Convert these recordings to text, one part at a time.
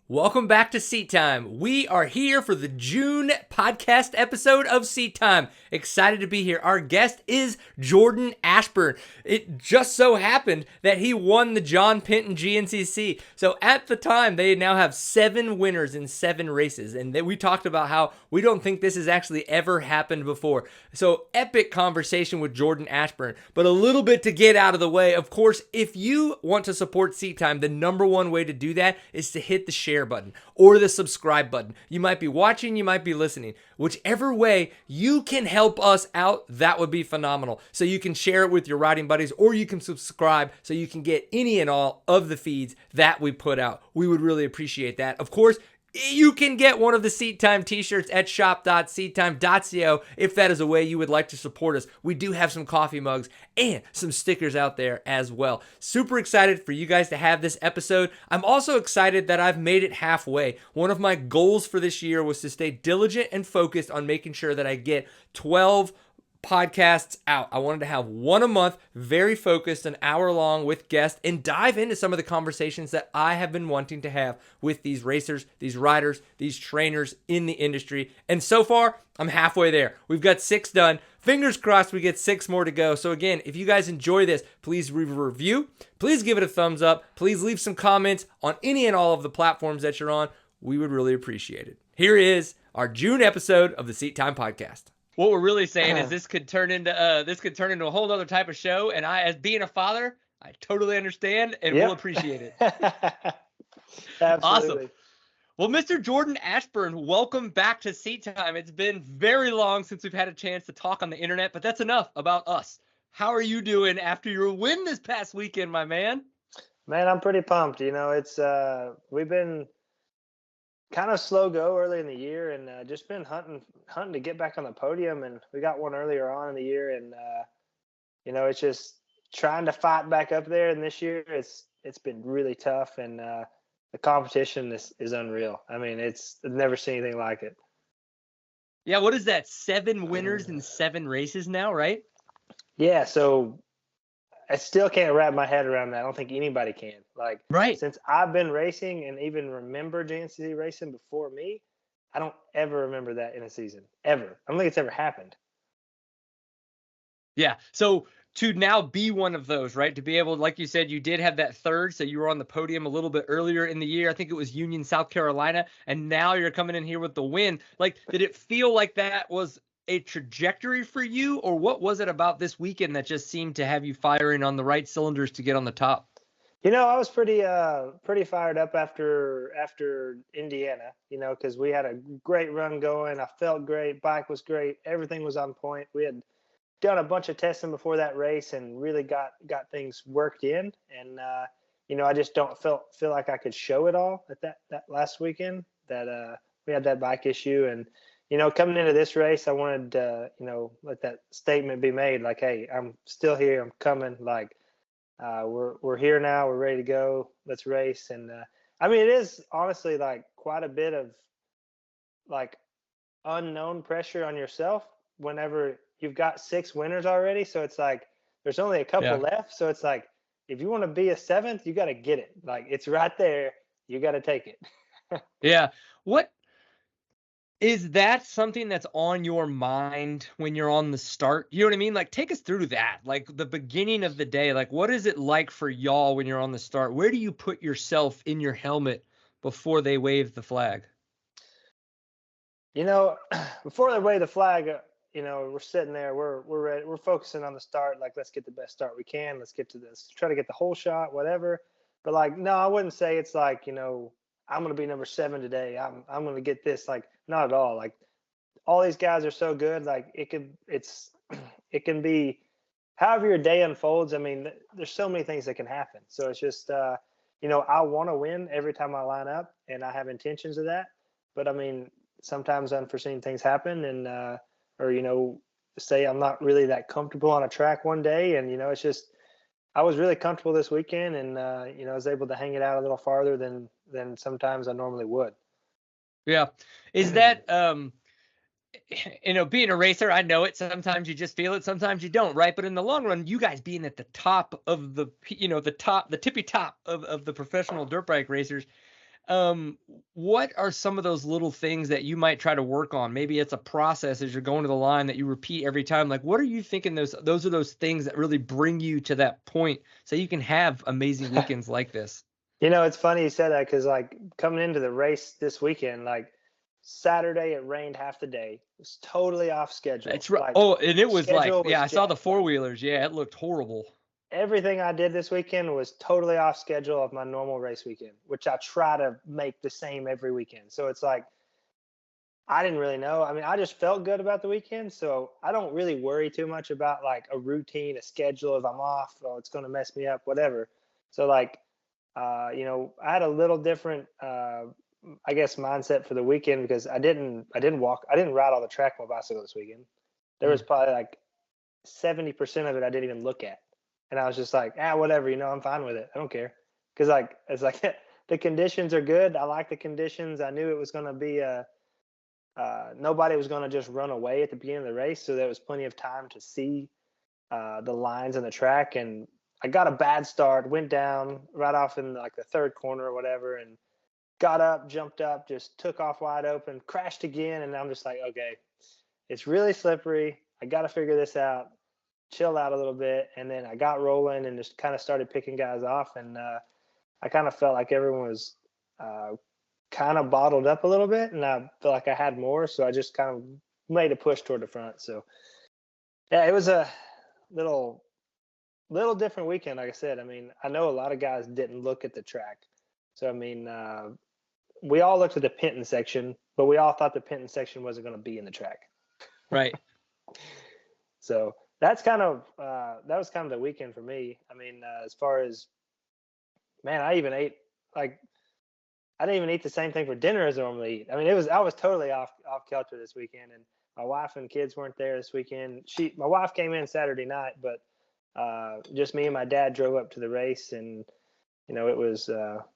Welcome back to Seat Time. We are here for the June podcast episode of Seat Time. Excited to be here. Our guest is Jordan Ashburn. It just so happened that he won the John Penton GNCC. So at the time, they now have 7 winners in 7 races. And we talked about how we don't think this has actually ever happened before. So epic conversation with Jordan Ashburn. But a little bit to get out of the way. Of course, if you want to support Seat Time, the number one way to do that is to hit the share button or the subscribe button. You might be watching, you might be listening. Whichever way you can help us out, that would be phenomenal. So you can share it with your riding buddies, or you can subscribe so you can get any and all of the feeds that we put out. We would really appreciate that. Of course, you can get one of the Seat Time t-shirts at shop.seattime.co if that is a way you would like to support us. We do have some coffee mugs and some stickers out there as well. Super excited for you guys to have this episode. I'm also excited that I've made it halfway. One of my goals for this year was to stay diligent and focused on making sure that I get 12 podcasts out. I wanted to have one a month, very focused, an hour long with guests, and dive into some of the conversations that I have been wanting to have with these racers, these riders, these trainers in the industry. And so far, I'm halfway there. We've got 6 done. Fingers crossed we get 6 more to go. So again, if you guys enjoy this, please leave a review. Please give it a thumbs up. Please leave some comments on any and all of the platforms that you're on. We would really appreciate it. Here is our June episode of the Seat Time Podcast. What we're really saying is this could turn into a whole other type of show, and I, as being a father, I totally understand and will appreciate it. Absolutely. Awesome. Well, Mr. Jordan Ashburn, welcome back to Seat Time. It's been very long since we've had a chance to talk on the internet, but that's enough about us. How are you doing after your win this past weekend, my man? Man, I'm pretty pumped. You know, it's we've been kind of slow go early in the year, and just been hunting to get back on the podium, and we got one earlier on in the year, and you know, it's just trying to fight back up there. And this year it's been really tough, and the competition is unreal. I mean, I've never seen anything like it. Yeah, what is that? 7 winners in 7 races now, right? Yeah, so I still can't wrap my head around that. I don't think anybody can. Like, right. Since I've been racing and even remember GNCC racing before me, I don't ever remember that in a season, ever. I don't think it's ever happened. Yeah. So to now be one of those, right? To be able, like you said, you did have that third, so you were on the podium a little bit earlier in the year. I think it was Union, South Carolina, and now you're coming in here with the win. Like, did it feel like that was a trajectory for you, or what was it about this weekend that just seemed to have you firing on the right cylinders to get on the top? You know, I was pretty fired up after Indiana, you know, because we had a great run going. I felt great. Bike was great. Everything was on point. We had done a bunch of testing before that race and really got things worked in. And you know, I just don't feel like I could show it all at that last weekend. That we had that bike issue, and you know, coming into this race, I wanted to, you know, let that statement be made, like, hey, I'm still here. I'm coming. Like, we're here now. We're ready to go. Let's race. And I mean, it is honestly like quite a bit of like unknown pressure on yourself whenever you've got 6 winners already. So it's like there's only a couple left. So it's like if you want to be a 7th, you got to get it. Like, it's right there. You got to take it. Yeah. What is that something that's on your mind when you're on the start? You know what I mean? Like, take us through that, like the beginning of the day. Like, what is it like for y'all when you're on the start? Where do you put yourself in your helmet before they wave the flag? You know, before they wave the flag, you know, we're sitting there, we're ready, we're focusing on the start. Like, let's get the best start we can. Let's get to this, try to get the whole shot, whatever. But like, no, I wouldn't say it's like, you know, I'm going to be number 7 today. I'm going to get this. Like, not at all. Like, all these guys are so good. Like, it can be however your day unfolds. I mean, there's so many things that can happen. So it's just, you know, I want to win every time I line up, and I have intentions of that. But I mean, sometimes unforeseen things happen, and, or, you know, say I'm not really that comfortable on a track one day. And, you know, it's just, I was really comfortable this weekend, and you know, I was able to hang it out a little farther than sometimes I normally would. Yeah. Is that you know, being a racer, I know it. Sometimes you just feel it, sometimes you don't, right? But in the long run, you guys being at the top of the, you know, the tippy top of the professional dirt bike racers, What are some of those little things that you might try to work on? Maybe it's a process as you're going to the line that you repeat every time. Like, what are you thinking those are those things that really bring you to that point so you can have amazing weekends like this? It's funny you said that because like coming into the race this weekend, like Saturday it rained half the day. It was totally off schedule. That's right. Like Oh, and it was like, schedule yeah, was I saw the jacked. Like four-wheelers. Yeah, it looked horrible. everything I did this weekend was totally off schedule of my normal race weekend, which I try to make the same every weekend. So it's like I didn't really know. I mean, I just felt good about the weekend, so I don't really worry too much about like a routine, a schedule. If I'm off, oh, it's going to mess me up, whatever. So like, I had a little different, I guess, mindset for the weekend because I didn't ride all the track on my bicycle this weekend. There was Mm. probably like 70% of it I didn't even look at, and I was just like, whatever, I'm fine with it. I don't care because like it's like the conditions are good. I like the conditions. I knew it was going to be a nobody was going to just run away at the beginning of the race, so there was plenty of time to see the lines on the track. And I got a bad start, went down right off in like the third corner or whatever, and got up, jumped up, just took off wide open, crashed again, and I'm just like, okay, it's really slippery. I got to figure this out. Chill out a little bit, and then I got rolling and just kind of started picking guys off, and I kind of felt like everyone was kind of bottled up a little bit, and I feel like I had more, so I just kind of made a push toward the front. So yeah, it was a little different weekend. Like I said, I mean, I know a lot of guys didn't look at the track, so I mean, we all looked at the Penton section, but we all thought the Penton section wasn't going to be in the track. Right. So that's kind of that was kind of the weekend for me. I mean, as far as man, I even ate like I didn't even eat the same thing for dinner as I normally eat. I mean, I was totally off kilter this weekend, and my wife and kids weren't there this weekend. My wife came in Saturday night, but just me and my dad drove up to the race, and it was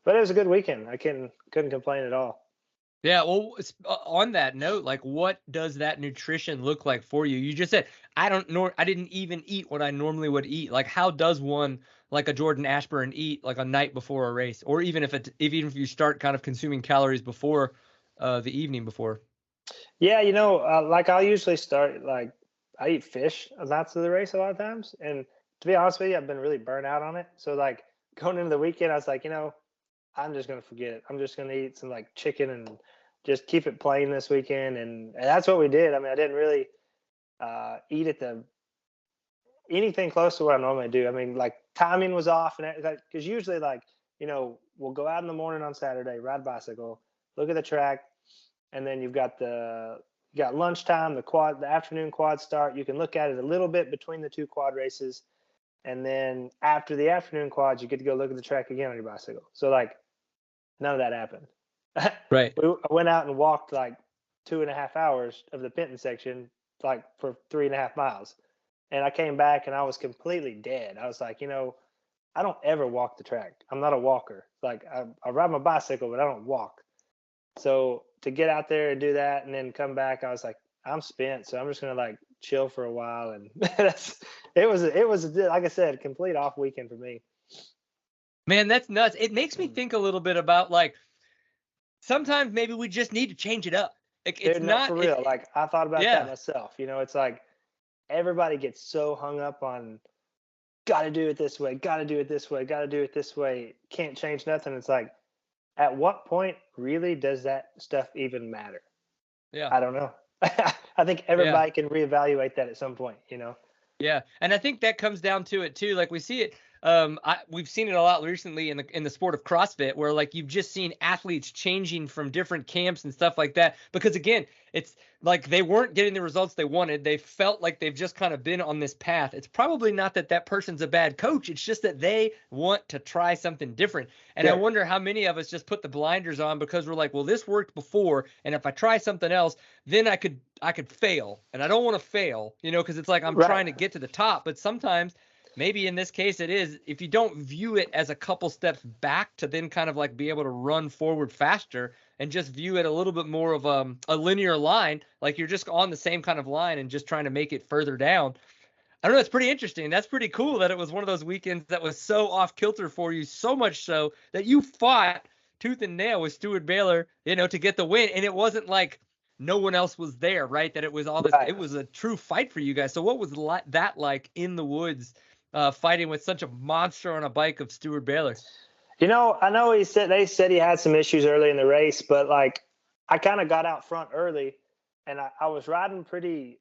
but it was a good weekend. I couldn't complain at all. Yeah, well, on that note, like, what does that nutrition look like for you? You just said I didn't even eat what I normally would eat. Like, how does one, like a Jordan Ashburn, eat like a night before a race, or even if you start kind of consuming calories before the evening before? Yeah, like I'll usually start like I eat fish lots of the race a lot of times, and to be honest with you, I've been really burnt out on it. So like going into the weekend, I was like, I'm just gonna forget it. I'm just gonna eat some like chicken and just keep it plain this weekend, and that's what we did. I mean, I didn't really eat at the anything close to what I normally do. I mean, like timing was off, and because usually like we'll go out in the morning on Saturday, ride bicycle, look at the track, and then you got lunchtime, the afternoon quad start. You can look at it a little bit between the two quad races, and then after the afternoon quads, you get to go look at the track again on your bicycle. So like none of that happened. Right. I went out and walked like 2.5 hours of the Penton section, like for 3.5 miles. And I came back and I was completely dead. I was like, I don't ever walk the track. I'm not a walker. Like I ride my bicycle, but I don't walk. So to get out there and do that and then come back, I was like, I'm spent. So I'm just going to like chill for a while. And it was, like I said, a complete off weekend for me. Man, that's nuts. It makes me think a little bit about like sometimes maybe we just need to change it up. Like, it's Dude, no, not for real. Like I thought about that yeah. myself. It's like everybody gets so hung up on got to do it this way, got to do it this way, got to do it this way. Can't change nothing. It's like, at what point really does that stuff even matter? Yeah. I don't know. I think Yeah. everybody can reevaluate that at some point, Yeah, and I think that comes down to it too. Like we see it, we've seen it a lot recently in the sport of CrossFit, where like you've just seen athletes changing from different camps and stuff like that. Because again, it's like they weren't getting the results they wanted. They felt like they've just kind of been on this path. It's probably not that that person's a bad coach. It's just that they want to try something different. And I Yeah. wonder how many of us just put the blinders on because we're like, well, this worked before, and if I try something else, then I could fail, and I don't want to fail, because it's like I'm Right. trying to get to the top. But sometimes, maybe in this case, it is if you don't view it as a couple steps back to then kind of like be able to run forward faster and just view it a little bit more of a linear line, like you're just on the same kind of line and just trying to make it further down. I don't know. It's pretty interesting. That's pretty cool that it was one of those weekends that was so off kilter for you, so much so that you fought tooth and nail with Steward Baylor, to get the win. And it wasn't like no one else was there, right? That it was all this, Right. it was a true fight for you guys. So what was that like in the woods, fighting with such a monster on a bike of Steward Baylor? I know they said he had some issues early in the race, but like I kind of got out front early and I was riding pretty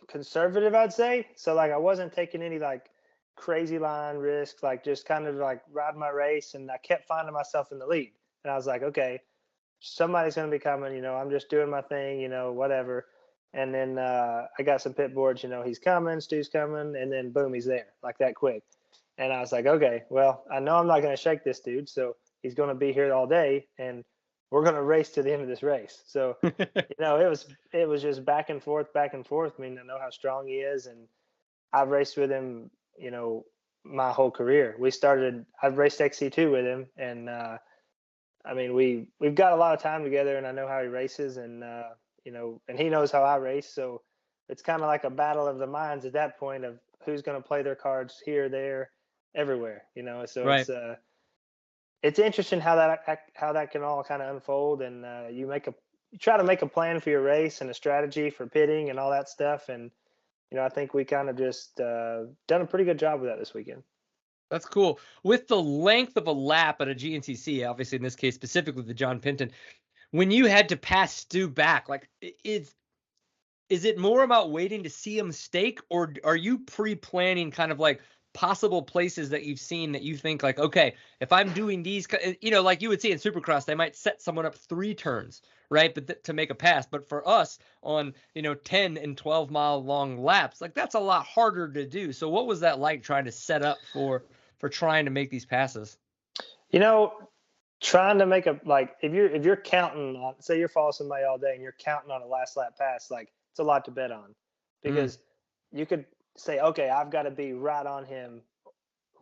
conservative, I'd say. So like I wasn't taking any like crazy line risks, like just kind of like riding my race, and I kept finding myself in the lead. And I was like, okay, somebody's gonna be coming, I'm just doing my thing, whatever. And then I got some pit boards, he's coming, Stu's coming, and then boom, he's there like that quick. And I was like, okay, well, I know I'm not gonna shake this dude, so he's gonna be here all day, and we're gonna race to the end of this race. So it was just back and forth, back and forth. I mean, I know how strong he is, and I've raced with him, my whole career. I've raced XC2 with him, and I mean, we've got a lot of time together, and I know how he races, and and he knows how I race. So it's kind of like a battle of the minds at that point of who's going to play their cards here, there, everywhere. So Right. it's interesting how that can all kind of unfold, and you try to make a plan for your race and a strategy for pitting and all that stuff. And I think we kind of just done a pretty good job with that this weekend. That's cool. With the length of a lap at a GNCC, obviously in this case specifically the John Penton, when you had to pass Stu back, like is it more about waiting to see a mistake, or are you pre-planning kind of like possible places that you've seen that you think like, okay, if I'm doing these, like you would see in Supercross, they might set someone up 3 turns, right? But to make a pass. But for us on, 10 and 12 mile long laps, like that's a lot harder to do. So what was that like trying to set up for trying to make these passes? Trying to make if you're counting on, say you're following somebody all day and you're counting on a last lap pass, like it's a lot to bet on, because you could say, okay, I've got to be right on him,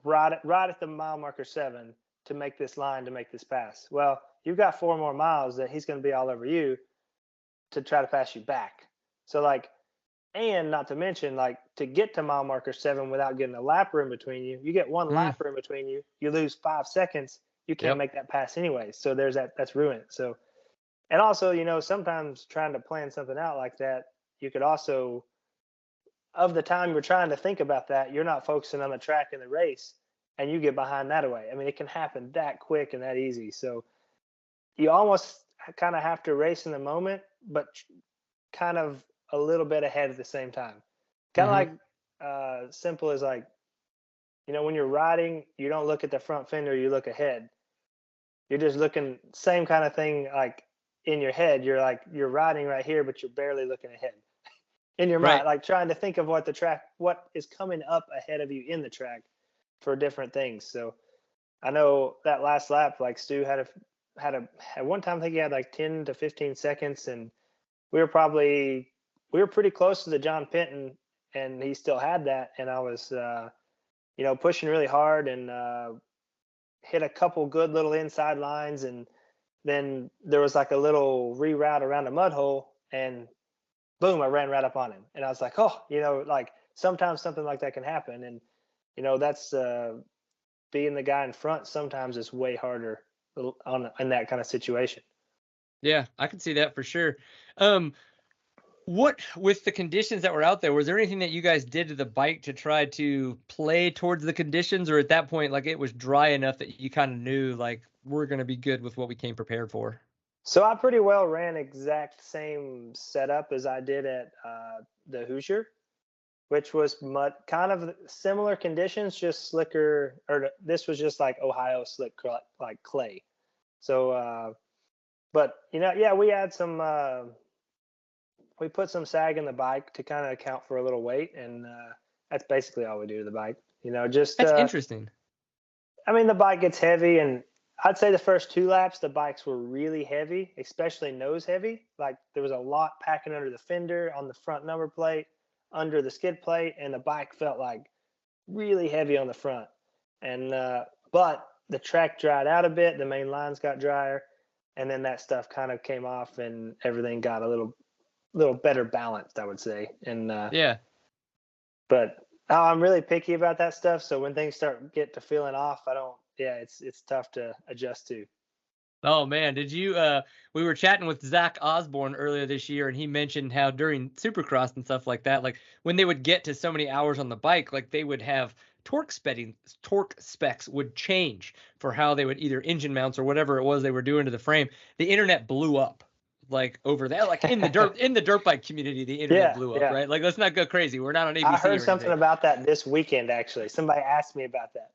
right at the mile marker 7 to make this line, to make this pass. Well, you've got 4 more miles that he's going to be all over you to try to pass you back. So like, and not to mention, like, to get to mile marker 7 without getting a lapper in between you, you get one lapper in between you, you lose 5 seconds, you can't make that pass anyway. So there's that's ruined. So, and also, sometimes trying to plan something out like that, you could also, of the time you're trying to think about that, you're not focusing on the track in the race, and you get behind that away. I mean, it can happen that quick and that easy. So you almost kind of have to race in the moment, but kind of a little bit ahead at the same time. Kind of like simple as like, when you're riding, you don't look at the front fender, you look ahead. You're just looking, same kind of thing, like in your head. You're riding right here, but you're barely looking ahead in your mind, like trying to think of what is coming up ahead of you in the track for different things. So I know that last lap, like Stu had at one time, I think he had like 10 to 15 seconds, and we were pretty close to the John Penton, and he still had that. And I was, pushing really hard, and hit a couple good little inside lines. And then there was like a little reroute around a mud hole, and boom, I ran right up on him. And I was like, oh, like sometimes something like that can happen. And, that's being the guy in front sometimes is way harder in that kind of situation. Yeah, I can see that for sure. What, with the conditions that were out there, was there anything that you guys did to the bike to try to play towards the conditions, or at that point, like it was dry enough that you kind of knew like we're going to be good with what we came prepared for? So I pretty well ran exact same setup as I did at the Hoosier, which was kind of similar conditions, just slicker, or this was just like Ohio slick, like clay. So, but yeah, we had some, we put some sag in the bike to kind of account for a little weight, and that's basically all we do to the bike. Just That's interesting. I mean, the bike gets heavy, and I'd say the first 2 laps, the bikes were really heavy, especially nose heavy. Like there was a lot packing under the fender, on the front number plate, under the skid plate, and the bike felt like really heavy on the front. And but the track dried out a bit, the main lines got drier, and then that stuff kind of came off, and everything got a little better balanced, I would say. And yeah, but I'm really picky about that stuff. So when things get to feeling off, yeah, it's tough to adjust to. Oh man, did you we were chatting with Zach Osborne earlier this year, and he mentioned how during Supercross and stuff like that, like when they would get to so many hours on the bike, like they would have torque specs would change for how they would either engine mounts or whatever it was they were doing to the frame. The internet blew up like over that, like in the dirt bike community, the internet blew up, right? Like let's not go crazy. We're not on ABC. I heard or something anything. about that this weekend, actually. Somebody asked me about that.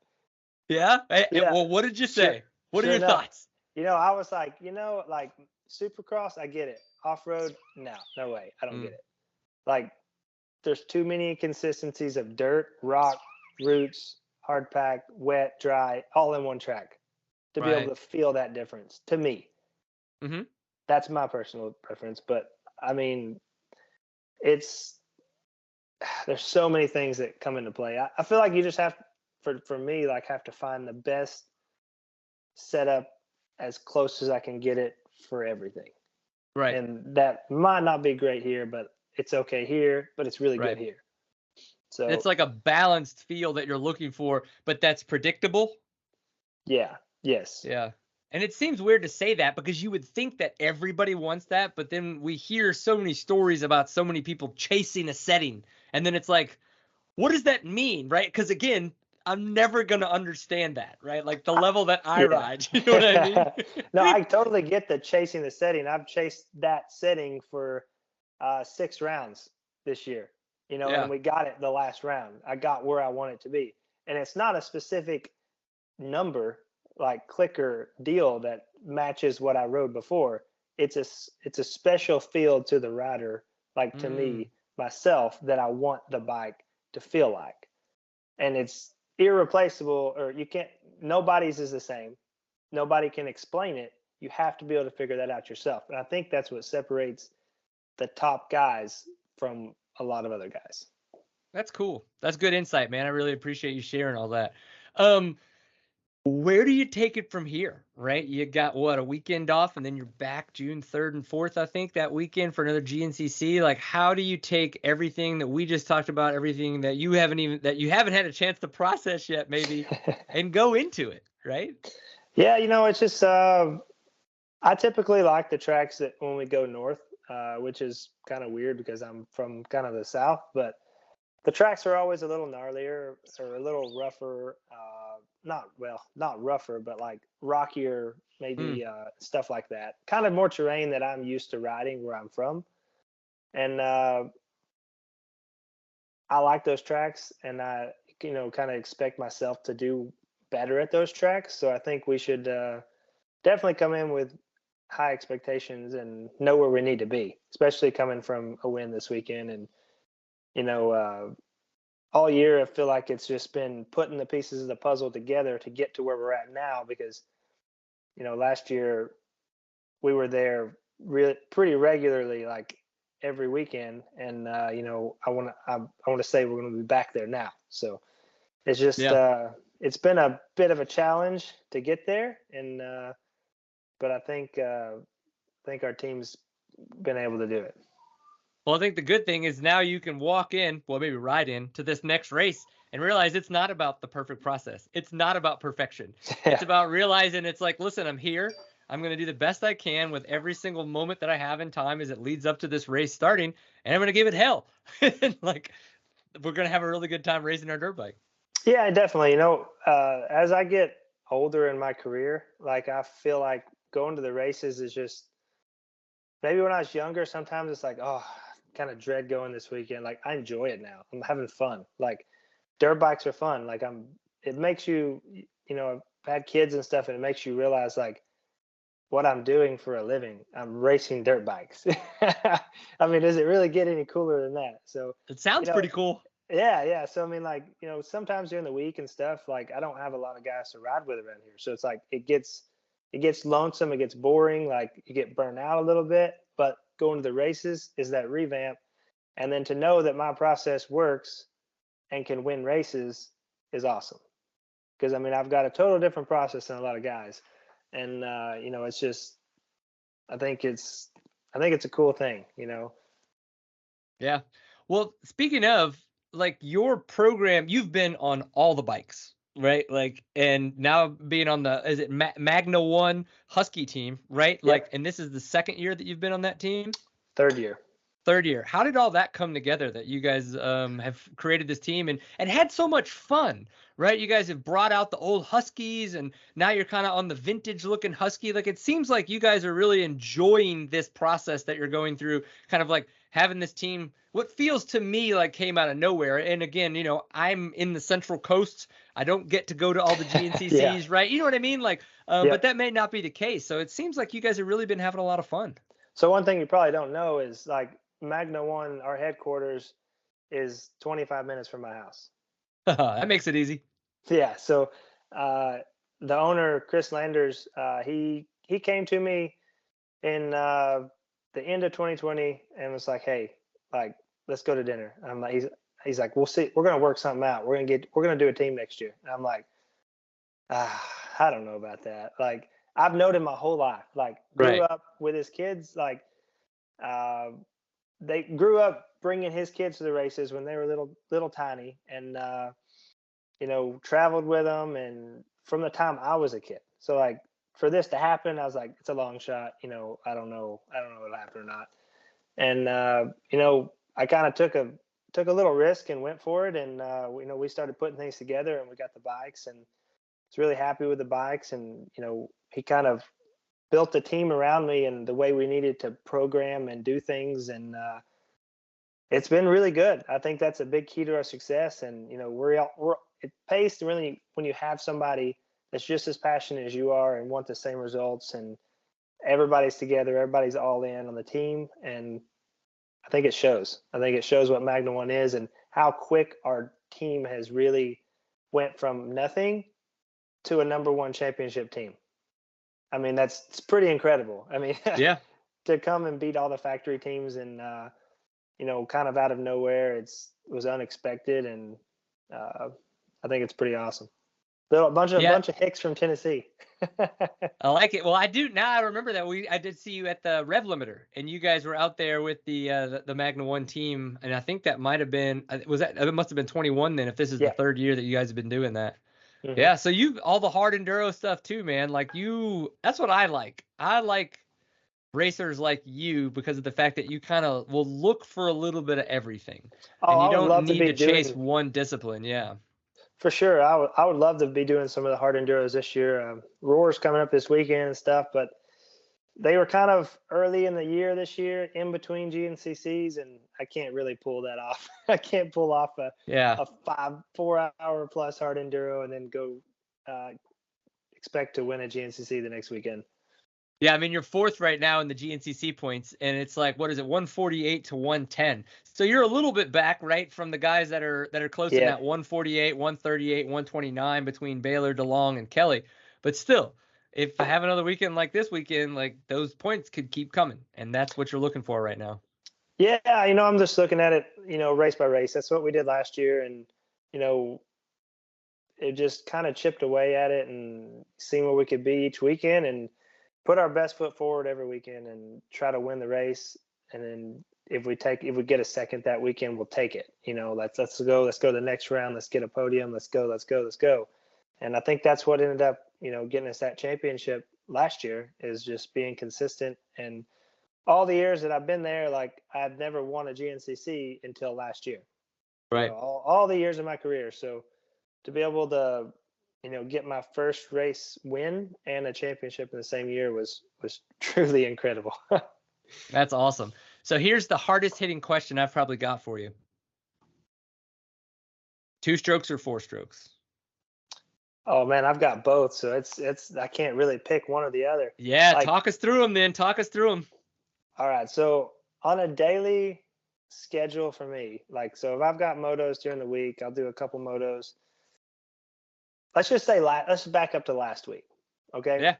Yeah? Well, what did you say? What are your thoughts? I was like, like Supercross, I get it. Off-road, no way. I don't get it. Like, there's too many inconsistencies of dirt, rock, roots, hard pack, wet, dry, all in one track to be able to feel that difference, to me. Mm-hmm. That's my personal preference. But, I mean, there's so many things that come into play. I feel like you just have, for me, like have to find the best setup as close as I can get it for everything. Right. And that might not be great here, but it's okay here, but it's really good here. So it's like a balanced feel that you're looking for, but that's predictable. Yeah. Yes. Yeah. And it seems weird to say that because you would think that everybody wants that, but then we hear so many stories about so many people chasing a setting. And then it's like, what does that mean? Right? Because again, I'm never going to understand that, right? Like the level that I ride, you know what I mean? No, I totally get the chasing the setting. I've chased that setting for 6 rounds this year, and we got it the last round. I got where I want it to be. And it's not a specific number like clicker deal that matches what I rode before. It's a special feel to the rider, like to me, myself, that I want the bike to feel like. And it's irreplaceable, or nobody's is the same. Nobody can explain it. You have to be able to figure that out yourself. And I think that's what separates the top guys from a lot of other guys. That's cool. That's good insight, man. I really appreciate you sharing all that. Where do you take it from here, right? You got a weekend off, and then you're back June 3rd and 4th, I think, that weekend for another GNCC. Like, how do you take everything that we just talked about, everything that you haven't had a chance to process yet, maybe, and go into it, right? Yeah, it's just I typically like the tracks that when we go north, which is kind of weird because I'm from kind of the south, but the tracks are always a little gnarlier or a little rougher. Not rougher, but like rockier, maybe stuff like that. Kind of more terrain that I'm used to riding where I'm from. And I like those tracks, and I, kind of expect myself to do better at those tracks. So I think we should definitely come in with high expectations and know where we need to be, especially coming from a win this weekend. And, all year, I feel like it's just been putting the pieces of the puzzle together to get to where we're at now. Because, last year we were there pretty regularly, like every weekend, and I want to say we're going to be back there now. So it's just it's been a bit of a challenge to get there, and but I think our team's been able to do it. Well, I think the good thing is now you can walk in, maybe ride in to this next race and realize it's not about the perfect process. It's not about perfection. It's about realizing it's like, listen, I'm here. I'm going to do the best I can with every single moment that I have in time as it leads up to this race starting, and I'm going to give it hell. Like, we're going to have a really good time racing our dirt bike. Yeah, definitely. As I get older in my career, like I feel like going to the races is just, maybe when I was younger, sometimes it's like, oh, kind of dread going this weekend. Like, I enjoy it now. I'm having fun. Like, dirt bikes are fun. Like, it makes you, I've had kids and stuff, and it makes you realize like what I'm doing for a living. I'm racing dirt bikes. I mean, does it really get any cooler than that? So it sounds pretty cool. Yeah. So I mean, like, sometimes during the week and stuff, like I don't have a lot of guys to ride with around here. So it's like it gets lonesome, it gets boring, like you get burned out a little bit. But going to the races is that revamp, and then to know that my process works and can win races is awesome. Because I mean, I've got a total different process than a lot of guys, and it's just, I think it's a cool thing, Yeah. Well, speaking of, like, your program, you've been on all the bikes, right? Like, and now being on the, is it Magna One Husky team, right? Like, Yep. and this is the second year that you've been on that team? Third year. Third year. How did all that come together that you guys have created this team and had so much fun, right? You guys have brought out the old Huskies and now you're kind of on the vintage looking Husky. Like, it seems like you guys are really enjoying this process that you're going through, kind of like having this team, what feels to me like came out of nowhere. And again, I'm in the Central Coast. I don't get to go to all the Yeah. GNCCs, right? You know what I mean? Like, but Yep. that may not be the case. So it seems like you guys have really been having a lot of fun. So one thing you probably don't know is like Magna One, our headquarters is 25 minutes from my house. That makes it easy. Yeah. So uh, the owner, Chris Landers, he came to me in the end of 2020 and was like, "Hey, like, let's go to dinner." I'm like, he's like, "We'll see. We're gonna work something out. We're gonna do a team next year." And I'm like, I don't know about that. Like, I've known him my whole life. Like, grew Right. up with his kids. Like, uh, they grew up bringing his kids to the races when they were little tiny, and traveled with them, and from the time I was a kid. So like, for this to happen, I was like, it's a long shot. I don't know what'll happen or not. And I kind of took a little risk and went for it, and we started putting things together, and we got the bikes, and was really happy with the bikes, and he kind of built the team around me and the way we needed to program and do things, and it's been really good. I think that's a big key to our success, and it pays to really, when you have somebody that's just as passionate as you are and want the same results, and everybody's together, everybody's all in on the team, and I think it shows. I think it shows what Magna One is and how quick our team has really went from nothing to a number one championship team. I mean, it's pretty incredible. I mean, Yeah. to come and beat all the factory teams and kind of out of nowhere, it was unexpected, and uh, I think it's pretty awesome. A Yeah. bunch of hicks from Tennessee. I like it. Well, I do now. I remember that I did see you at the Rev Limiter, and you guys were out there with the Magna One team, and I think that might have been it must have been 21 then if this is the Yeah. third year that you guys have been doing that. Hmm. Yeah. So you all the hard enduro stuff too, man. Like that's what I like. I like racers like you because of the fact that you kind of will look for a little bit of everything, Oh, and you I would don't love to need be to chase doing, one discipline. Yeah. for sure. I would love to be doing some of the hard enduros this year. Roar's coming up this weekend and stuff, but they were kind of early in the year this year, in between GNCCs, and I can't really pull that off. I can't pull off Yeah. a 4 hour plus hard enduro and then go expect to win a GNCC the next weekend. Yeah, I mean, you're fourth right now in the GNCC points, and it's like, what is it, 148 to 110. So you're a little bit back, right, from the guys that are close in Yeah. that 148, 138, 129 between Baylor, DeLong, and Kelly. But still, if I have another weekend like this weekend, like those points could keep coming, and that's what you're looking for right now. Yeah, I'm just looking at it, race by race. That's what we did last year, and you know, it just kind of chipped away at it and seeing where we could be each weekend and put our best foot forward every weekend and try to win the race. And then if we get a second that weekend, we'll take it. Let's go to the next round. Let's get a podium. Let's go. And I think that's what ended up, getting us that championship last year, is just being consistent. And all the years that I've been there, like, I've never won a GNCC until last year. Right. All the years of my career. So to be able to, get my first race win and a championship in the same year was truly incredible. That's awesome. So here's the hardest hitting question I've probably got for you. 2 strokes or 4 strokes? Oh man, I've got both, so it's I can't really pick one or the other. Yeah, Like, talk us through them then. Talk us through them. all right, so on a daily schedule for me, like, so if I've got motos during the week, I'll do a couple motos. Let's just say let's back up to last week, okay? Yeah.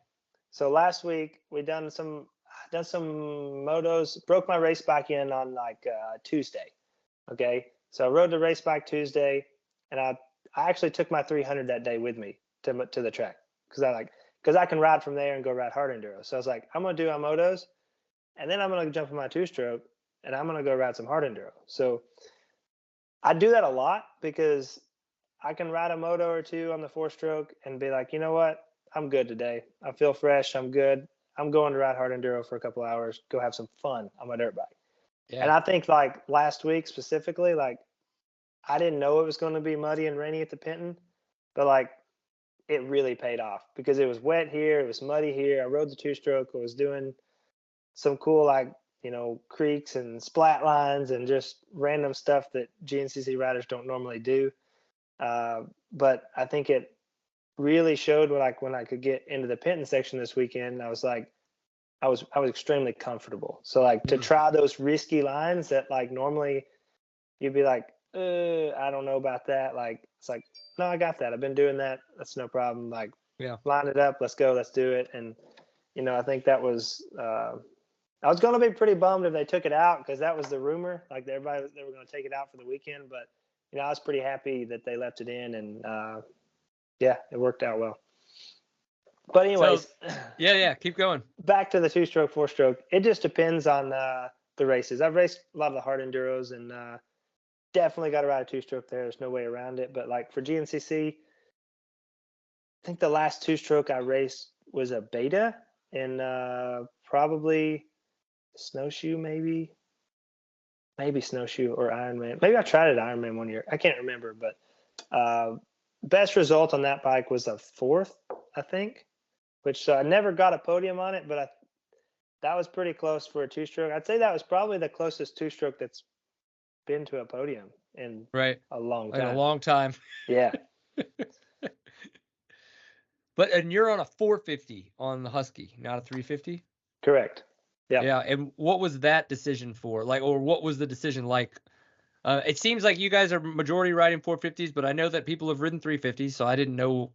So last week we done some motos, broke my race bike in on like Tuesday, okay? So I rode the race bike Tuesday, and I actually took my 300 that day with me to the track because I can ride from there and go ride hard enduro. So I was like, I'm gonna do my motos, and then I'm gonna jump in my 2-stroke, and I'm gonna go ride some hard enduro. So I do that a lot because I can ride a moto or two on the 4-stroke and be like, you know what? I'm good today. I feel fresh. I'm good. I'm going to ride Hard Enduro for a couple hours, go have some fun on my dirt bike. And Yeah. I think like last week specifically, like I didn't know it was going to be muddy and rainy at the Penton, but like it really paid off because it was wet here. It was muddy here. I rode the 2-stroke. I was doing some cool, like, creeks and splat lines and just random stuff that GNCC riders don't normally do. But I think it really showed when I could get into the Penton section this weekend. I was like, I was extremely comfortable. So like to try those risky lines that like normally you'd be like, I don't know about that. Like it's like, no, I got that. I've been doing that. That's no problem. Like, Yeah. line it up. Let's go. Let's do it. And I think that was. I was going to be pretty bummed if they took it out because that was the rumor. Like they were going to take it out for the weekend, but I was pretty happy that they left it in, and yeah, it worked out well. But anyways, So, yeah, keep going. Back to the 2-stroke, 4-stroke. It just depends on the races. I've raced a lot of the hard enduros, and definitely got to ride a 2-stroke there. There's no way around it. But like for GNCC, I think the last 2-stroke I raced was a beta in probably snowshoe, maybe snowshoe or Ironman. Maybe I tried it Ironman one year. I can't remember, but best result on that bike was a 4th, I think, which I never got a podium on it, but that was pretty close for a 2-stroke. I'd say that was probably the closest 2-stroke that's been to a podium in a long time. In a long time. Yeah. And you're on a 450 on the Husky, not a 350? Correct. Yeah. Yeah. And what was that decision for? Like, or what was the decision like? It seems like you guys are majority riding 450s, but I know that people have ridden 350s, so I didn't know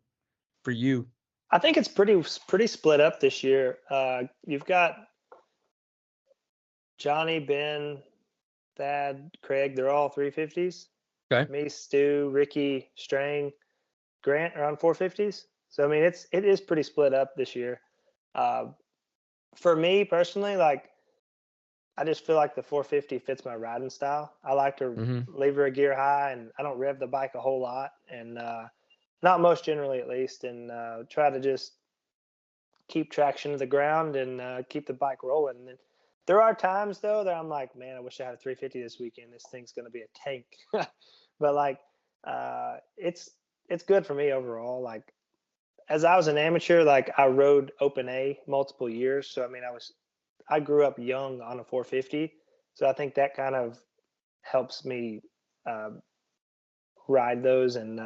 for you. I think it's pretty split up this year. You've got Johnny, Ben, Thad, Craig. They're all 350s. Okay. Me, Stu, Ricky, Strang, Grant are on 450s. So I mean, it is pretty split up this year. For me personally, like I just feel like the 450 fits my riding style. I like to lever a gear high, and I don't rev the bike a whole lot, and not most generally at least, and try to just keep traction to the ground and keep the bike rolling. And there are times though that I'm like, man, I wish I had a 350 this weekend. This thing's going to be a tank. But like, it's good for me overall. Like, as I was an amateur, like I rode open A multiple years. So, I mean, I grew up young on a 450. So I think that kind of helps me ride those. And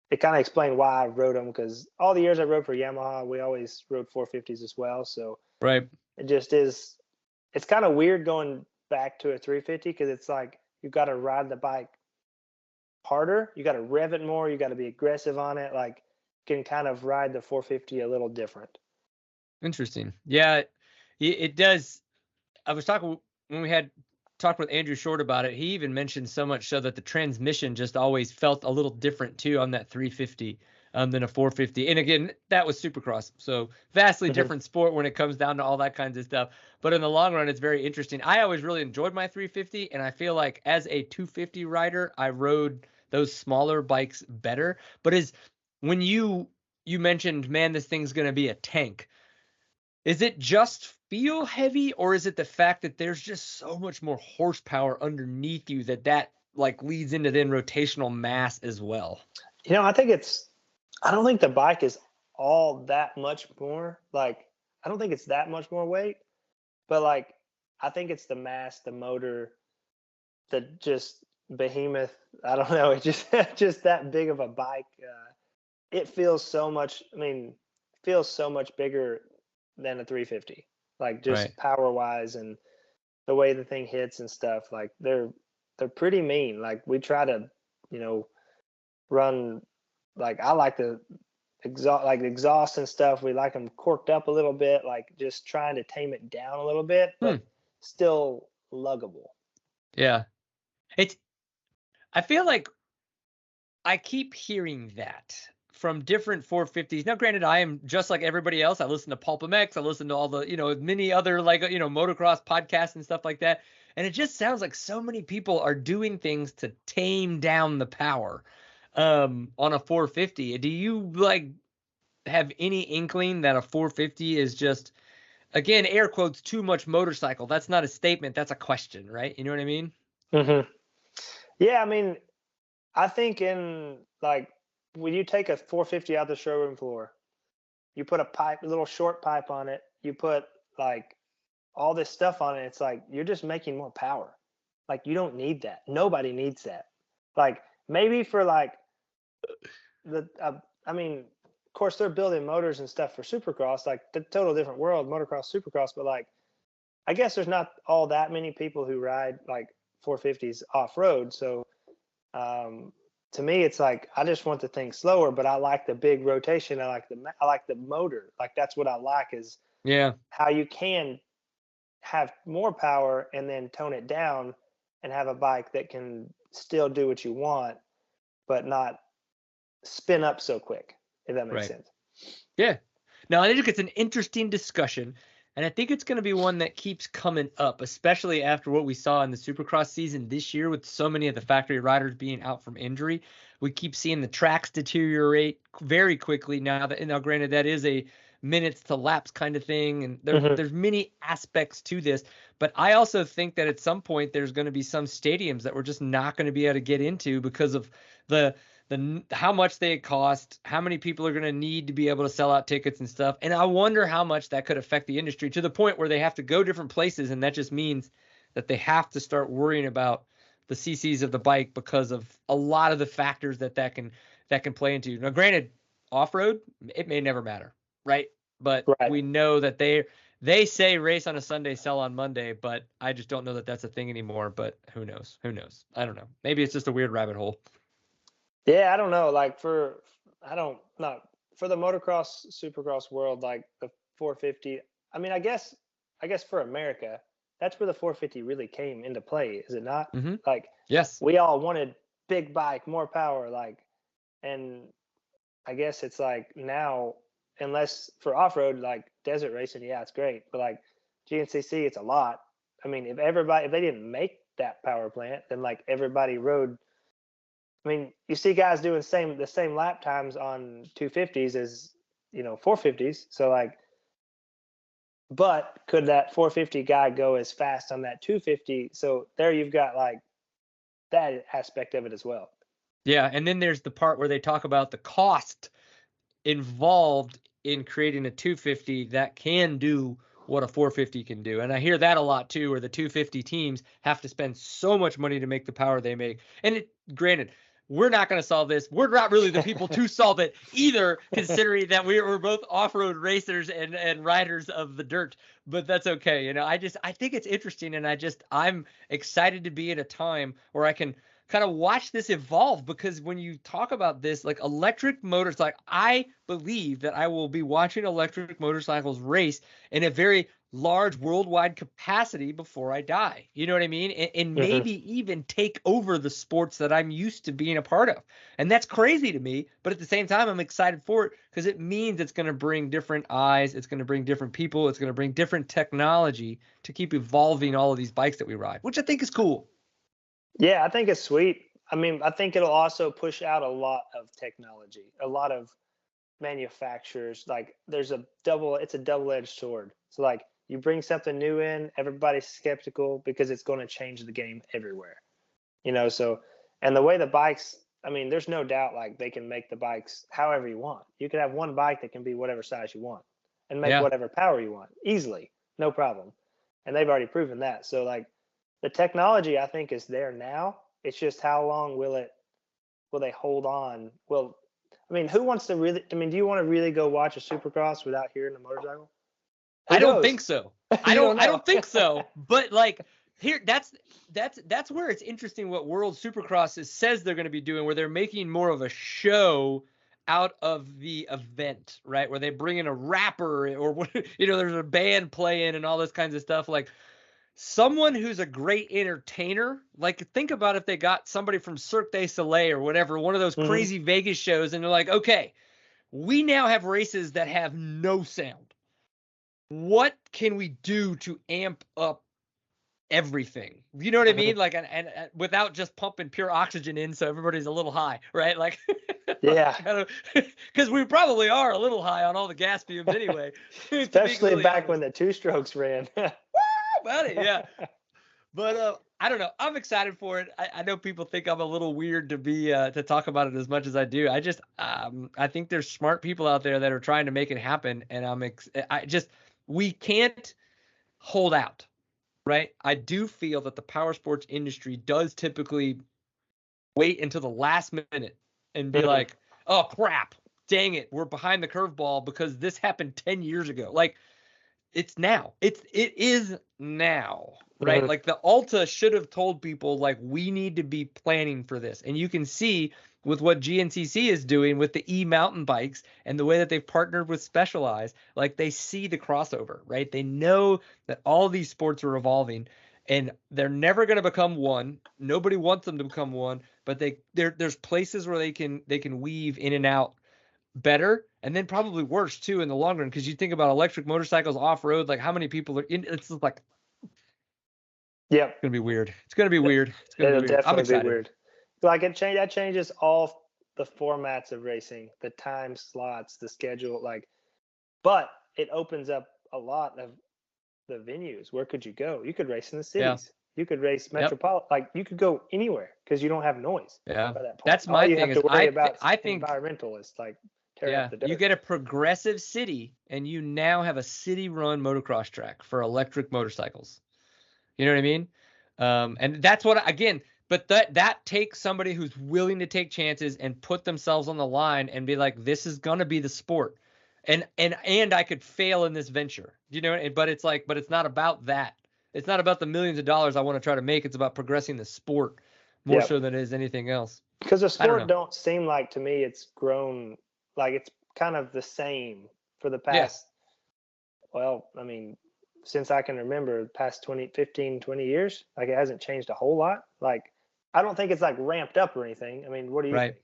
it kind of explained why I rode them, because all the years I rode for Yamaha, we always rode 450s as well. So right. It just is, it's kind of weird going back to a 350 because it's like you got to ride the bike harder. You got to rev it more. You got to be aggressive on it. Like, can kind of ride the 450 a little different. Interesting. Yeah, it does. I was talking when we had talked with Andrew Short about it. He even mentioned so much so that the transmission just always felt a little different too on that 350 than a 450. And again, that was Supercross, so vastly different sport when it comes down to all that kinds of stuff. But in the long run, it's very interesting. I always really enjoyed my 350, and I feel like as a 250 rider, I rode those smaller bikes better. But when you mentioned, man, this thing's going to be a tank. Is it just feel heavy, or is it the fact that there's just so much more horsepower underneath you that like leads into then rotational mass as well? I don't think the bike is all that much more. Like, I don't think it's that much more weight, but like, I think it's the mass, the motor, the just behemoth. I don't know. It's just that big of a bike. It feels so much. I mean, feels so much bigger than a 350. Like, just power wise and the way the thing hits and stuff. Like, they're pretty mean. Like, we try to, run. Like, I like the exhaust and stuff. We like them corked up a little bit. Like, just trying to tame it down a little bit, but still luggable. Yeah, I feel like I keep hearing that from different 450s. Now, granted, I am just like everybody else. I listen to Pulp MX. I listen to all the, many other motocross podcasts and stuff like that. And it just sounds like so many people are doing things to tame down the power. on a 450. Do you like have any inkling that a 450 is just, again, air quotes, too much motorcycle? That's not a statement. That's a question, right? You know what I mean? Mm-hmm. Yeah, I mean, I think in like when you take a 450 out the showroom floor, you put a little short pipe on it, you put like all this stuff on it. It's like you're just making more power. Like you don't need that. Nobody needs that. Like maybe for like I mean, of course they're building motors and stuff for Supercross, like the total different world, motocross, Supercross. But like, I guess there's not all that many people who ride like 450s off road. So um, to me, it's like I just want the thing slower, but I like the big rotation. I like the motor. Like that's what I like is Yeah. how you can have more power and then tone it down and have a bike that can still do what you want, but not spin up so quick, if that makes Right. sense. Yeah. No, I think it's an interesting discussion, and I think it's going to be one that keeps coming up, especially after what we saw in the Supercross season this year with so many of the factory riders being out from injury. We keep seeing the tracks deteriorate very quickly now. Now, granted, that is a minutes to laps kind of thing, and there's many aspects to this. But I also think that at some point there's going to be some stadiums that we're just not going to be able to get into because of the how much they cost, how many people are going to need to be able to sell out tickets and stuff. And I wonder how much that could affect the industry to the point where they have to go different places. And that just means that they have to start worrying about the CCs of the bike because of a lot of the factors that can play into. Now, granted, off-road, it may never matter, right? But Right. we know that they say race on a Sunday, sell on Monday, but I just don't know that that's a thing anymore. But who knows? Who knows? I don't know. Maybe it's just a weird rabbit hole. Yeah, I don't know. Like I don't not for the motocross, supercross world, like the 450. I mean, I guess for America, that's where the 450 really came into play, is it not? Mm-hmm. Like Yes. we all wanted big bike, more power, like, and I guess it's like now, unless for off road, like desert racing, yeah, it's great, but like GNCC, it's a lot. I mean, if they didn't make that power plant, then like everybody rode. I mean, you see guys doing the same lap times on 250s as 450s. So like, but could that 450 guy go as fast on that 250? So there you've got like that aspect of it as well. Yeah, and then there's the part where they talk about the cost involved in creating a 250 that can do what a 450 can do. And I hear that a lot too, where the 250 teams have to spend so much money to make the power they make. And granted, we're not going to solve this. We're not really the people to solve it either, considering that we're both off-road racers and riders of the dirt. But that's okay. I think it's interesting, and I'm excited to be at a time where I can kind of watch this evolve, because when you talk about this, like electric motors, like I believe that I will be watching electric motorcycles race in a very large worldwide capacity before I die. You know what I mean? And maybe even take over the sports that I'm used to being a part of. And that's crazy to me. But at the same time, I'm excited for it because it means it's going to bring different eyes. It's going to bring different people. It's going to bring different technology to keep evolving all of these bikes that we ride, which I think is cool. Yeah, I think it's sweet. I mean, I think it'll also push out a lot of technology, a lot of manufacturers. Like it's a double-edged sword. So like you bring something new in, everybody's skeptical because it's going to change the game everywhere. So, and the way the bikes, I mean, there's no doubt like they can make the bikes however you want. You could have one bike that can be whatever size you want and make whatever power you want easily, no problem. And they've already proven that. So like the technology I think is there now. It's just how long will they hold on? Well, I mean, who wants to really? I mean, do you want to really go watch a Supercross without hearing the motorcycle? I don't think so. I don't think so. But like here, that's where it's interesting what World Supercross says they're going to be doing, where they're making more of a show out of the event, right? Where they bring in a rapper or there's a band playing and all this kinds of stuff. Like someone who's a great entertainer, like think about if they got somebody from Cirque du Soleil or whatever, one of those crazy Vegas shows, and they're like, okay, we now have races that have no sound. What can we do to amp up everything. You know what I mean? Like, and without just pumping pure oxygen in, so everybody's a little high, right? Like, Yeah. because we probably are a little high on all the gas fumes anyway. Especially back when the two strokes ran. Woo, buddy, yeah. But I don't know. I'm excited for it. I know people think I'm a little weird to be to talk about it as much as I do. I just I think there's smart people out there that are trying to make it happen, and we can't hold out. Right? I do feel that the power sports industry does typically wait until the last minute and be like, oh, crap, dang it, we're behind the curveball because this happened 10 years ago. Like, it's now. It is now, right? Like, the Alta should have told people, like, we need to be planning for this. And you can see with what GNCC is doing with the e-mountain bikes and the way that they've partnered with Specialized, like, they see the crossover, right? They know that all these sports are evolving and they're never going to become one. Nobody wants them to become one, but there's places where they can weave in and out better, and then probably worse too in the long run, because you think about electric motorcycles off-road, like how many people are in, it's just like, yeah, it's gonna be weird. It's gonna be weird. It's gonna be weird. Definitely I'm excited. be weird. Like that changes all the formats of racing, the time slots, the schedule, like, but it opens up a lot of the venues. Where could you go? You could race in the cities. You could race metropolitan. Like, you could go anywhere because you don't have noise. Yeah, by that point. That's my thing. Have to worry about I think environmentalists, like, tearing up the dirt. You get a progressive city, and you now have a city-run motocross track for electric motorcycles. You know what I mean? And that's what, again, but that takes somebody who's willing to take chances and put themselves on the line and be like, this is gonna be the sport, and I could fail in this venture. You know, but it's not about that. It's not about the millions of dollars I want to try to make. It's about progressing the sport more so than it is anything else. Because the sport don't seem like, to me, it's grown, like, it's kind of the same for the past, well, I mean, since I can remember, past 15, 20 years. Like, it hasn't changed a whole lot. Like, I don't think it's like ramped up or anything. I mean, what do you think?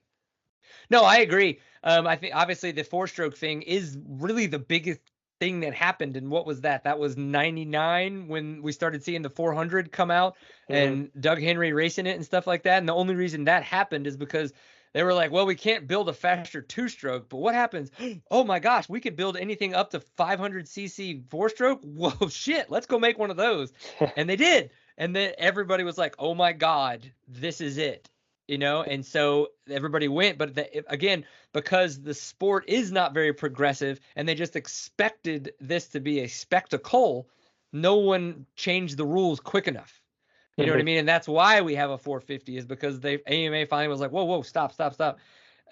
No, I agree. I think obviously the 4-stroke thing is really the biggest thing that happened. And what was that? That was 99 when we started seeing the 400 come out and Doug Henry racing it and stuff like that. And the only reason that happened is because they were like, well, we can't build a faster 2-stroke, but what happens? Oh my gosh, we could build anything up to 500cc 4-stroke. Whoa, shit, let's go make one of those. And they did. And then everybody was like, oh my God, this is it. You know, and so everybody went, but again, because the sport is not very progressive and they just expected this to be a spectacle, no one changed the rules quick enough. You know what I mean? And that's why we have a 450, is because AMA finally was like, whoa, stop.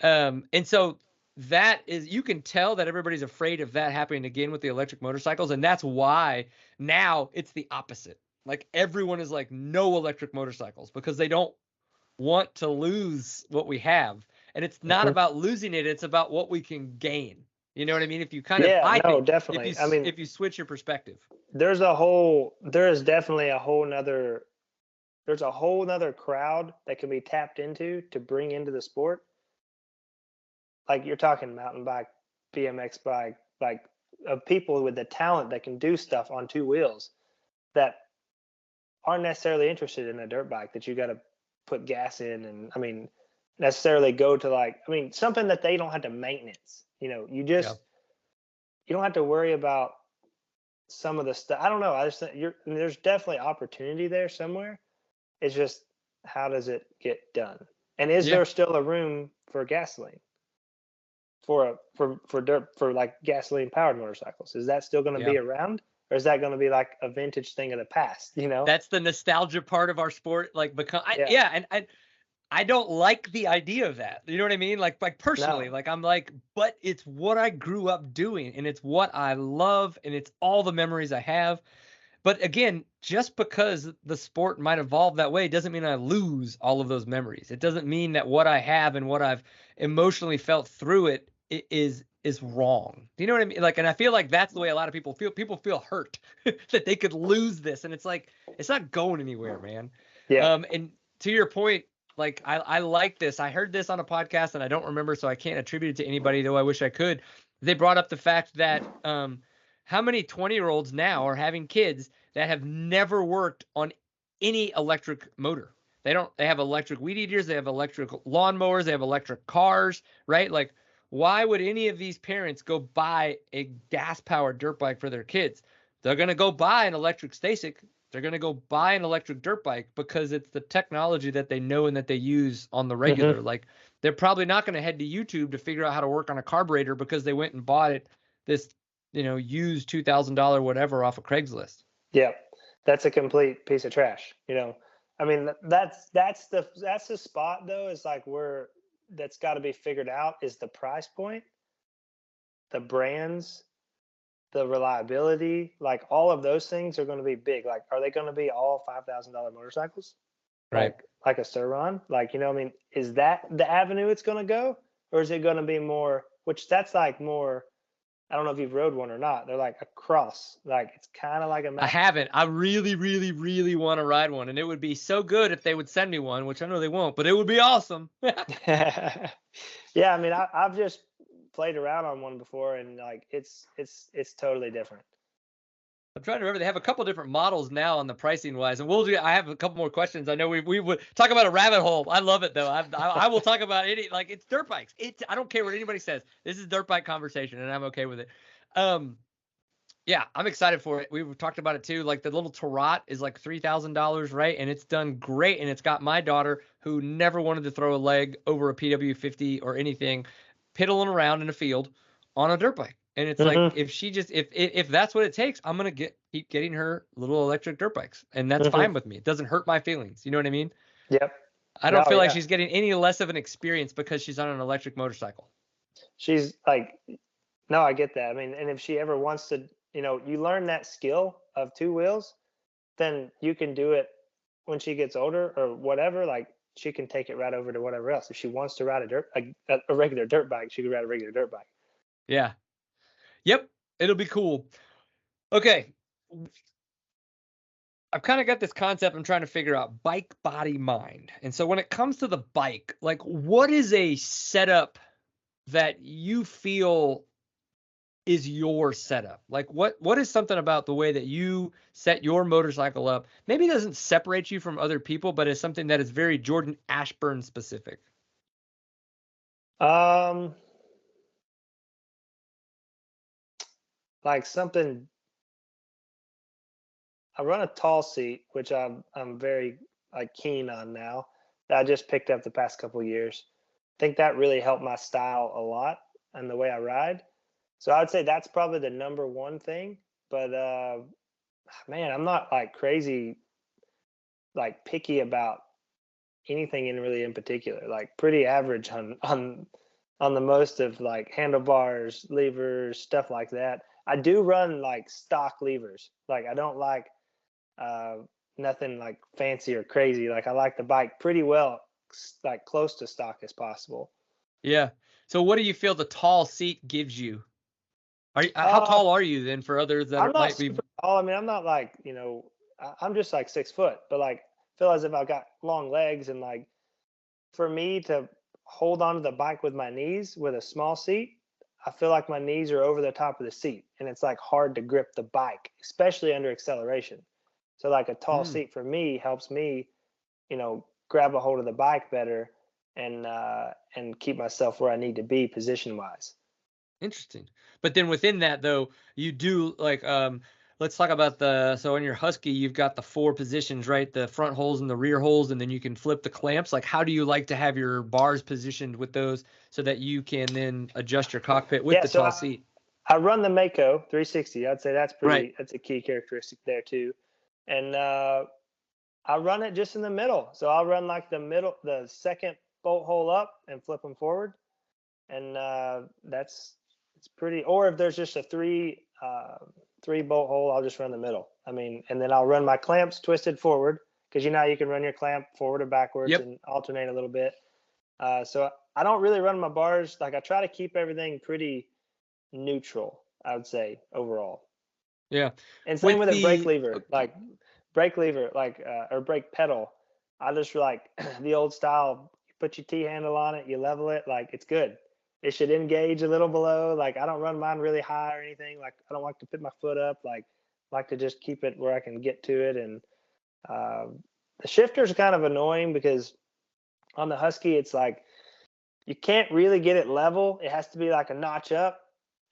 And so that is, you can tell that everybody's afraid of that happening again with the electric motorcycles. And that's why now it's the opposite. Like, everyone is like, no electric motorcycles, because they don't want to lose what we have. And it's not about losing it, it's about what we can gain. You know what I mean? If you kind of, I think, definitely. If you switch your perspective, there's definitely a whole nother crowd that can be tapped into to bring into the sport. Like, you're talking mountain bike, BMX bike, like, of people with the talent that can do stuff on 2 wheels that aren't necessarily interested in a dirt bike that you got to put gas in, and I mean, necessarily go to, like, I mean, something that they don't have to maintenance. You know, you just you don't have to worry about some of the stuff. I don't know. I just think there's definitely opportunity there somewhere. It's just, how does it get done? And is there still a room for gasoline for like gasoline powered motorcycles? Is that still going to be around? Or is that going to be like a vintage thing of the past? You know, that's the nostalgia part of our sport. Like, and I don't like the idea of that. You know what I mean? Like personally, like, I'm like, but it's what I grew up doing, and it's what I love, and it's all the memories I have. But again, just because the sport might evolve that way doesn't mean I lose all of those memories. It doesn't mean that what I have and what I've emotionally felt through it is wrong. Do you know what I mean? Like, and I feel like that's the way a lot of people feel. People feel hurt that they could lose this, and it's like, it's not going anywhere, man. And to your point, like, I like this. I heard this on a podcast and I don't remember, so I can't attribute it to anybody, though I wish I could. They brought up the fact that how many 20-year-olds now are having kids that have never worked on any electric motor? They have electric weed eaters, they have electric lawnmowers, they have electric cars, right? Like, why would any of these parents go buy a gas-powered dirt bike for their kids? They're going to go buy an electric Stasic. They're going to go buy an electric dirt bike because it's the technology that they know and that they use on the regular. Mm-hmm. Like, they're probably not going to head to YouTube to figure out how to work on a carburetor because they went and bought it this, used $2,000 whatever off of Craigslist. Yeah, that's a complete piece of trash. I mean, that's the spot though. Is like that's got to be figured out is the price point, the brands, the reliability. Like all of those things are going to be big. Like, are they going to be all $5,000 motorcycles? Right. Like a Surron? Like, I mean, is that the avenue it's going to go, or is it going to be more? Which that's like more. I don't know if you've rode one or not. They're like a cross. Like it's kind of like a. I haven't. I really, really, really want to ride one, and it would be so good if they would send me one, which I know they won't, but it would be awesome. Yeah, I mean, I've just played around on one before, and like it's totally different. I'm trying to remember. They have a couple different models now on the pricing wise, and I have a couple more questions. I know we would talk about a rabbit hole. I love it though. I will talk about it's dirt bikes. I don't care what anybody says. This is dirt bike conversation, and I'm okay with it. Yeah, I'm excited for it. We've talked about it too. Like the little Tarot is like $3,000, right? And it's done great. And it's got my daughter who never wanted to throw a leg over a PW50 or anything, piddling around in a field on a dirt bike. And it's like if that's what it takes, I'm gonna keep getting her little electric dirt bikes, and that's fine with me. It doesn't hurt my feelings. You know what I mean? Yep. I don't feel like she's getting any less of an experience because she's on an electric motorcycle. She's like, no, I get that. I mean, and if she ever wants to, you learn that skill of two wheels, then you can do it when she gets older or whatever. Like she can take it right over to whatever else. If she wants to ride a regular dirt bike, she can ride a regular dirt bike. Yeah. Yep, it'll be cool. Okay. I've kind of got this concept I'm trying to figure out, bike, body, mind. And so when it comes to the bike, like what is a setup that you feel is your setup? Like what is something about the way that you set your motorcycle up? Maybe it doesn't separate you from other people, but it's something that is very Jordan Ashburn specific. Like something, I run a tall seat, which I'm very like keen on now. That I just picked up the past couple of years. I think that really helped my style a lot and the way I ride. So I'd say that's probably the number one thing. But man, I'm not like crazy, like picky about anything in particular. Like pretty average on the most of like handlebars, levers, stuff like that. I do run like stock levers. Like I don't like nothing like fancy or crazy. Like I like the bike pretty well, like close to stock as possible. Yeah. So what do you feel the tall seat gives you? How tall are you then for others that might be? Tall. I mean, I'm not like, I'm just like 6 foot, but like feel as if I've got long legs, and like for me to hold onto the bike with my knees with a small seat, I feel like my knees are over the top of the seat, and it's like hard to grip the bike, especially under acceleration. So like a tall seat for me helps me, grab a hold of the bike better and keep myself where I need to be position wise. Interesting. But then within that though, you do like let's talk about so in your Husky, you've got the 4 positions, right? The front holes and the rear holes, and then you can flip the clamps. Like how do you like to have your bars positioned with those so that you can then adjust your cockpit with the tall seat? I run the Mako 360. I'd say that's that's a key characteristic there too. And I run it just in the middle. So I'll run like the second bolt hole up and flip them forward. And it's pretty, or if there's just a three bolt hole, I'll just run the middle. I mean, and then I'll run my clamps twisted forward, because you can run your clamp forward or backwards and alternate a little bit. So I don't really run my bars. Like I try to keep everything pretty neutral, I would say, overall. Yeah. And same with a brake lever, or brake pedal. I just like the old style, you put your T handle on it, you level it, like it's good. it should engage a little below. Like I don't run mine really high or anything. Like I don't like to put my foot up. Like to just keep it where I can get to it. And the shifter's kind of annoying because on the Husky, it's like you can't really get it level. It has to be like a notch up.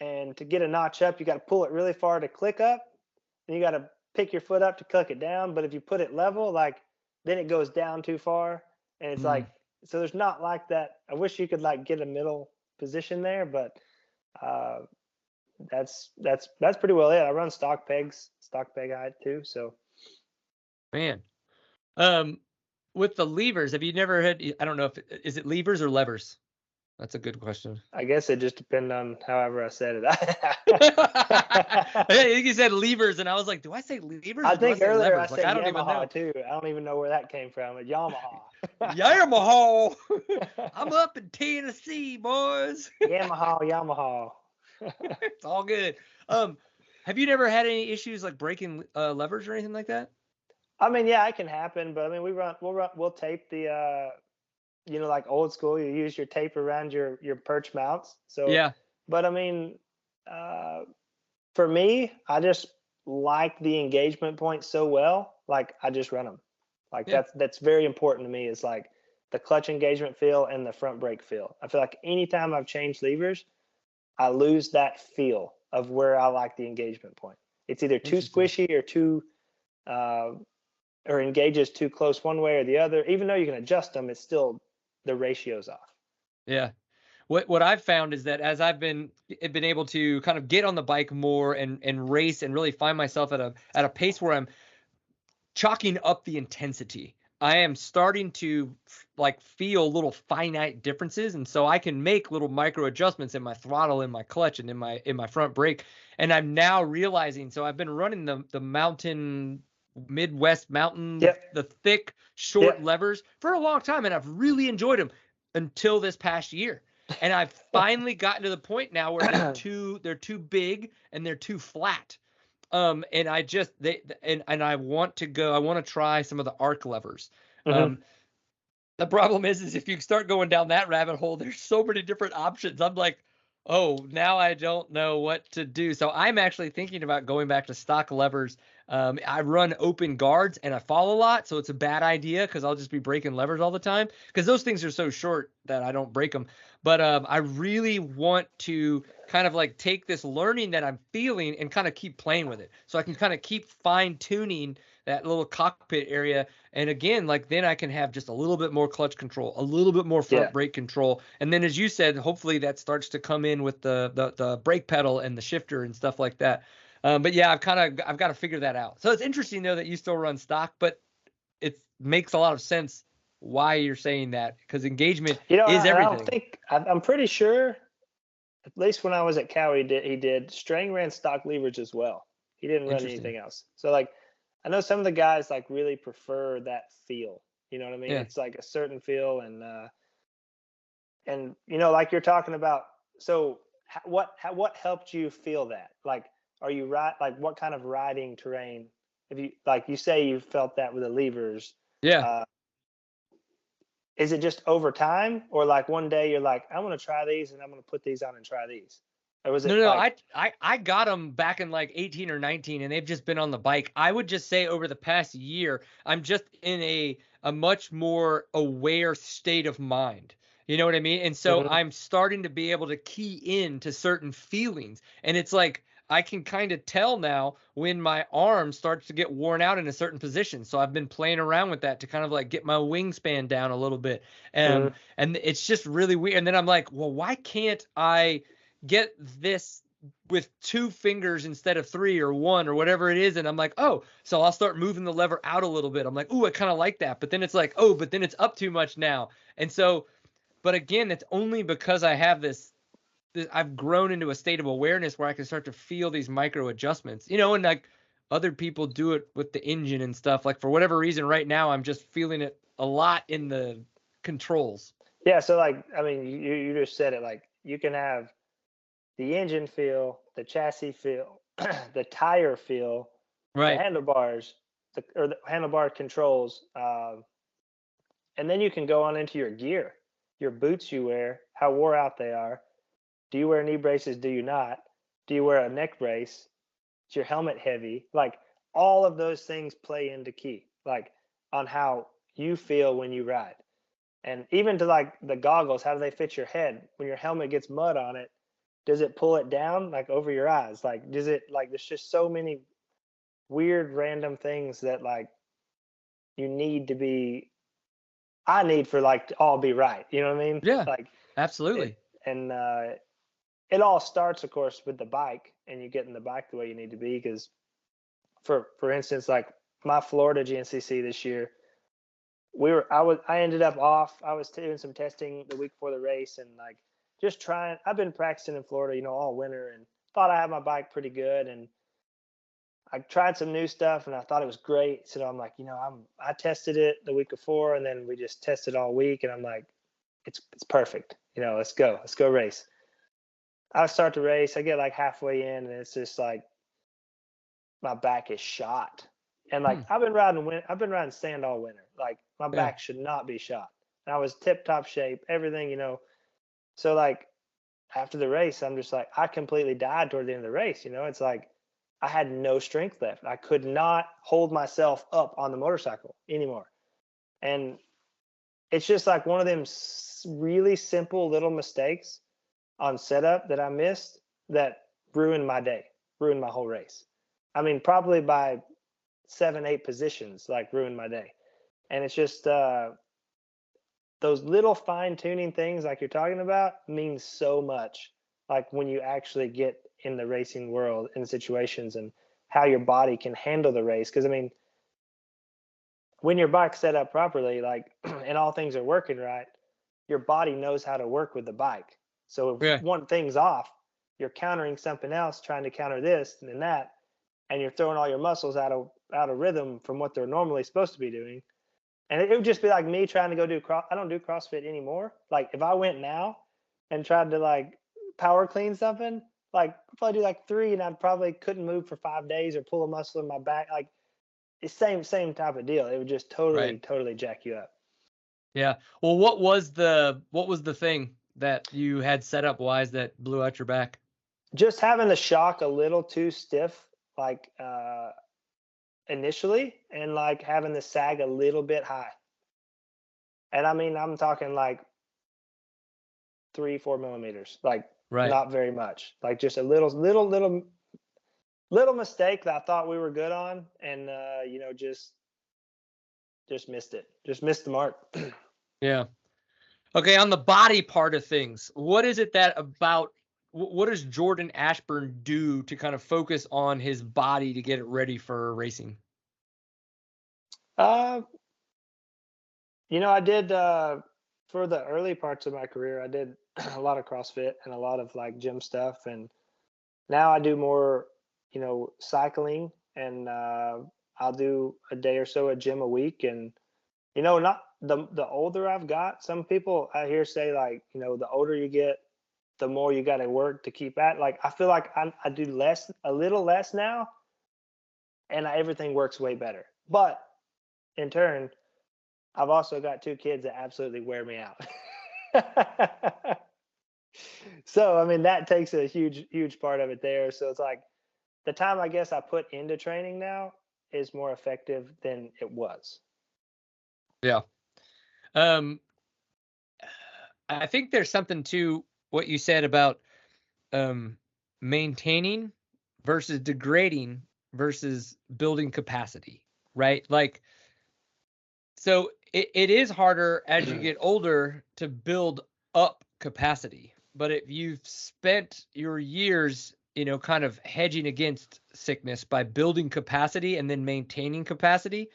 And to get a notch up, you got to pull it really far to click up. And you got to pick your foot up to click it down. But if you put it level, like then it goes down too far. And it's like, so there's not like that. I wish you could like get a middle position there, but that's pretty well it. I run stock peg height too. So, man, with the levers, have you never had? I don't know if is it levers or levers. That's a good question. I guess it just depends on however I said it. I think you said levers, and I was like, do I say levers? I think earlier levers? I said I don't Yamaha even know. too. I don't even know where that came from. But Yamaha. Yamaha. I'm up in Tennessee, boys. Yamaha. It's all good. Have you never had any issues like breaking levers or anything like that? I mean, yeah, it can happen, but I mean, we'll tape the like old school, you use your tape around your perch mounts. So yeah. But I mean, for me, I just like the engagement point so well. Like I just run them. Like that's very important to me. Is like the clutch engagement feel and the front brake feel. I feel like anytime I've changed levers, I lose that feel of where I like the engagement point. It's either too squishy or too or engages too close one way or the other. Even though you can adjust them, it's still the ratio's off. Yeah. What I've found is that as I've been able to kind of get on the bike more and race and really find myself at a pace where I'm chalking up the intensity, I am starting to like feel little finite differences, and so I can make little micro adjustments in my throttle, in my clutch, and in my front brake. And I'm now realizing, so I've been running the mountain Midwest mountain, the thick short levers for a long time, and I've really enjoyed them until this past year. And I've finally gotten to the point now where they're too big and they're too flat. And I just I want to try some of the arc levers. The problem is if you start going down that rabbit hole, there's so many different options. I'm like, oh, now I don't know what to do. So I'm actually thinking about going back to stock levers. I run open guards and I fall a lot, so it's a bad idea because I'll just be breaking levers all the time because those things are so short that I don't break them. But I really want to kind of like take this learning that I'm feeling and kind of keep playing with it, so I can kind of keep fine tuning that little cockpit area. And again, like then I can have just a little bit more clutch control, a little bit more front brake control. And then as you said, hopefully that starts to come in with the brake pedal and the shifter and stuff like that. But yeah, I've got to figure that out. So it's interesting though that you still run stock, but it makes a lot of sense why you're saying that, because engagement is everything. I'm pretty sure, at least when I was at Cal, he did. Strang ran stock levers as well. He didn't run anything else. So like, I know some of the guys like really prefer that feel. You know what I mean? It's like a certain feel, and you know, like you're talking about. So what helped you feel that? Like, are you like what kind of riding terrain? If you like, you say you felt that with the levers. Yeah. Is it just over time, or like one day you're like, I want to try these and I'm going to put these on and try these? Or was it I got them back in like 18 or 19 and they've just been on the bike. I would just say over the past year, I'm just in a much more aware state of mind. You know what I mean? And so I'm starting to be able to key in to certain feelings. And it's like, I can kind of tell now when my arm starts to get worn out in a certain position. So I've been playing around with that to kind of like get my wingspan down a little bit. And it's just really weird. And then I'm like, well, why can't I get this with 2 fingers instead of 3 or 1 or whatever it is? And I'm like, oh, so I'll start moving the lever out a little bit. I'm like, ooh, I kind of like that. But then it's like, oh, but then it's up too much now. And so, but again, it's only because I have this I've grown into a state of awareness where I can start to feel these micro adjustments, you know, and like other people do it with the engine and stuff. Like for whatever reason, right now, I'm just feeling it a lot in the controls. Yeah. So like, I mean, you just said it, like you can have the engine feel, the chassis feel, the tire feel, right, the handlebars, the handlebar controls. And then you can go on into your gear, your boots you wear, how wore out they are. Do you wear knee braces? Do you not? Do you wear a neck brace? Is your helmet heavy? Like all of those things play into key, like on how you feel when you ride. And even to like the goggles, how do they fit your head? When your helmet gets mud on it, does it pull it down like over your eyes? Like, does it like, there's just so many weird random things that like you need to be, I need for like to all be right. You know what I mean? Yeah, Like, absolutely. and it all starts, of course, with the bike and you getting the bike the way you need to be. Because for instance, like my Florida GNCC this year, I ended up off. I was doing some testing the week before the race and like just trying. I've been practicing in Florida, you know, all winter, and thought I had my bike pretty good. And I tried some new stuff and I thought it was great. So I'm like, you know, I tested it the week before and then we just tested all week and I'm like, it's perfect. You know, let's go race. I start the race. I get like halfway in and it's just like my back is shot. And like I've been riding sand all winter. Like my back should not be shot. And I was tip top shape, everything, you know. So like after the race, I'm just like, I completely died toward the end of the race. You know, it's like I had no strength left. I could not hold myself up on the motorcycle anymore. And it's just like one of them really simple little mistakes on setup that I missed that ruined my day, ruined my whole race. I mean, probably by 7-8 positions, like ruined my day. And it's just those little fine tuning things like you're talking about means so much. Like when you actually get in the racing world in situations and how your body can handle the race. Because I mean, when your bike's set up properly, like and all things are working right, your body knows how to work with the bike. So if one thing's off, you're countering something else, trying to counter this and then that, and you're throwing all your muscles out of rhythm from what they're normally supposed to be doing. And it would just be like me trying to go do I don't do CrossFit anymore. Like if I went now and tried to like power clean something, like probably do like 3 and I probably couldn't move for 5 days or pull a muscle in my back. Like it's same type of deal. It would just totally jack you up. Yeah. Well, what was the thing that you had set up wise that blew out your back? Just having the shock a little too stiff, like initially, and like having the sag a little bit high. And I mean, I'm talking like 3-4 millimeters, like not very much, like just a little mistake that I thought we were good on, and you know, just missed it, just missed the mark. Yeah. Okay, on the body part of things, what is it that about? What does Jordan Ashburn do to kind of focus on his body to get it ready for racing? You know, I did for the early parts of my career, I did a lot of CrossFit and a lot of like gym stuff, and now I do more, you know, cycling, and I'll do a day or so at gym a week. And you know, not the older I've got, some people I hear say like, you know, the older you get, the more you got to work to keep at. Like I feel like I do a little less now, and everything works way better. But in turn, I've also got 2 kids that absolutely wear me out. So I mean, that takes a huge part of it there. So it's like the time I guess I put into training now is more effective than it was. Yeah. I think there's something to what you said about maintaining versus degrading versus building capacity, right? Like, so it is harder as you get older to build up capacity. But if you've spent your years, you know, kind of hedging against sickness by building capacity and then maintaining capacity,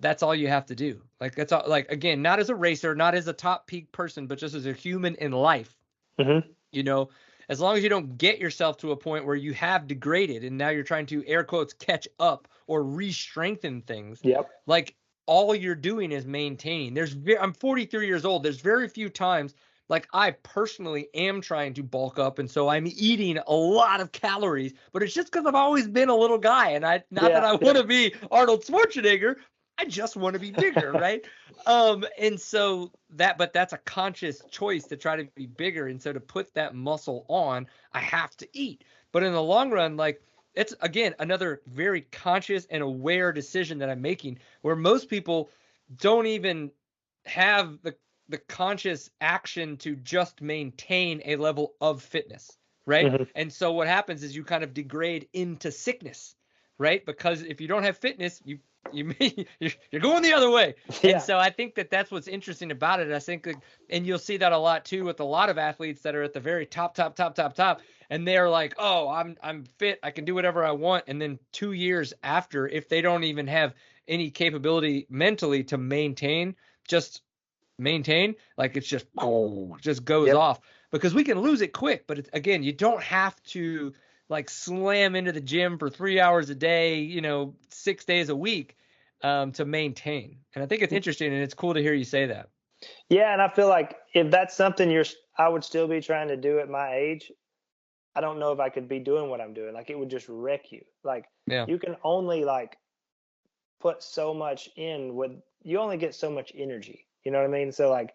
that's all you have to do. Like that's all. Like again, not as a racer, not as a top peak person, but just as a human in life. Mm-hmm. You know, as long as you don't get yourself to a point where you have degraded and now you're trying to air quotes catch up or re-strengthen things. Yep. Like all you're doing is maintaining. I'm 43 years old. There's very few times like I personally am trying to bulk up, and so I'm eating a lot of calories, but it's just because I've always been a little guy, and that I want to be Arnold Schwarzenegger. I just want to be bigger, right? And so but that's a conscious choice to try to be bigger. And so to put that muscle on, I have to eat. But in the long run, like, it's again another very conscious and aware decision that I'm making, where most people don't even have the conscious action to just maintain a level of fitness, right? Mm-hmm. And so what happens is you kind of degrade into sickness, right? Because if you don't have fitness, you're going the other way. Yeah. And so I think that that's what's interesting about it. I think and you'll see that a lot too with a lot of athletes that are at the very top, and they're like, oh, I'm fit, I can do whatever I want. And then 2 years after, if they don't even have any capability mentally to maintain, like, it's just goes Yep. off, because we can lose it quick. But again, you don't have to like slam into the gym for 3 hours a day, 6 days a week, to maintain. And I think it's interesting, and it's cool to hear you say that. Yeah, and I feel like if that's something I would still be trying to do at my age, I don't know if I could be doing what I'm doing. Like, it would just wreck you. Like, Yeah. you can only like put so much in you only get so much energy. You know what I mean? So like,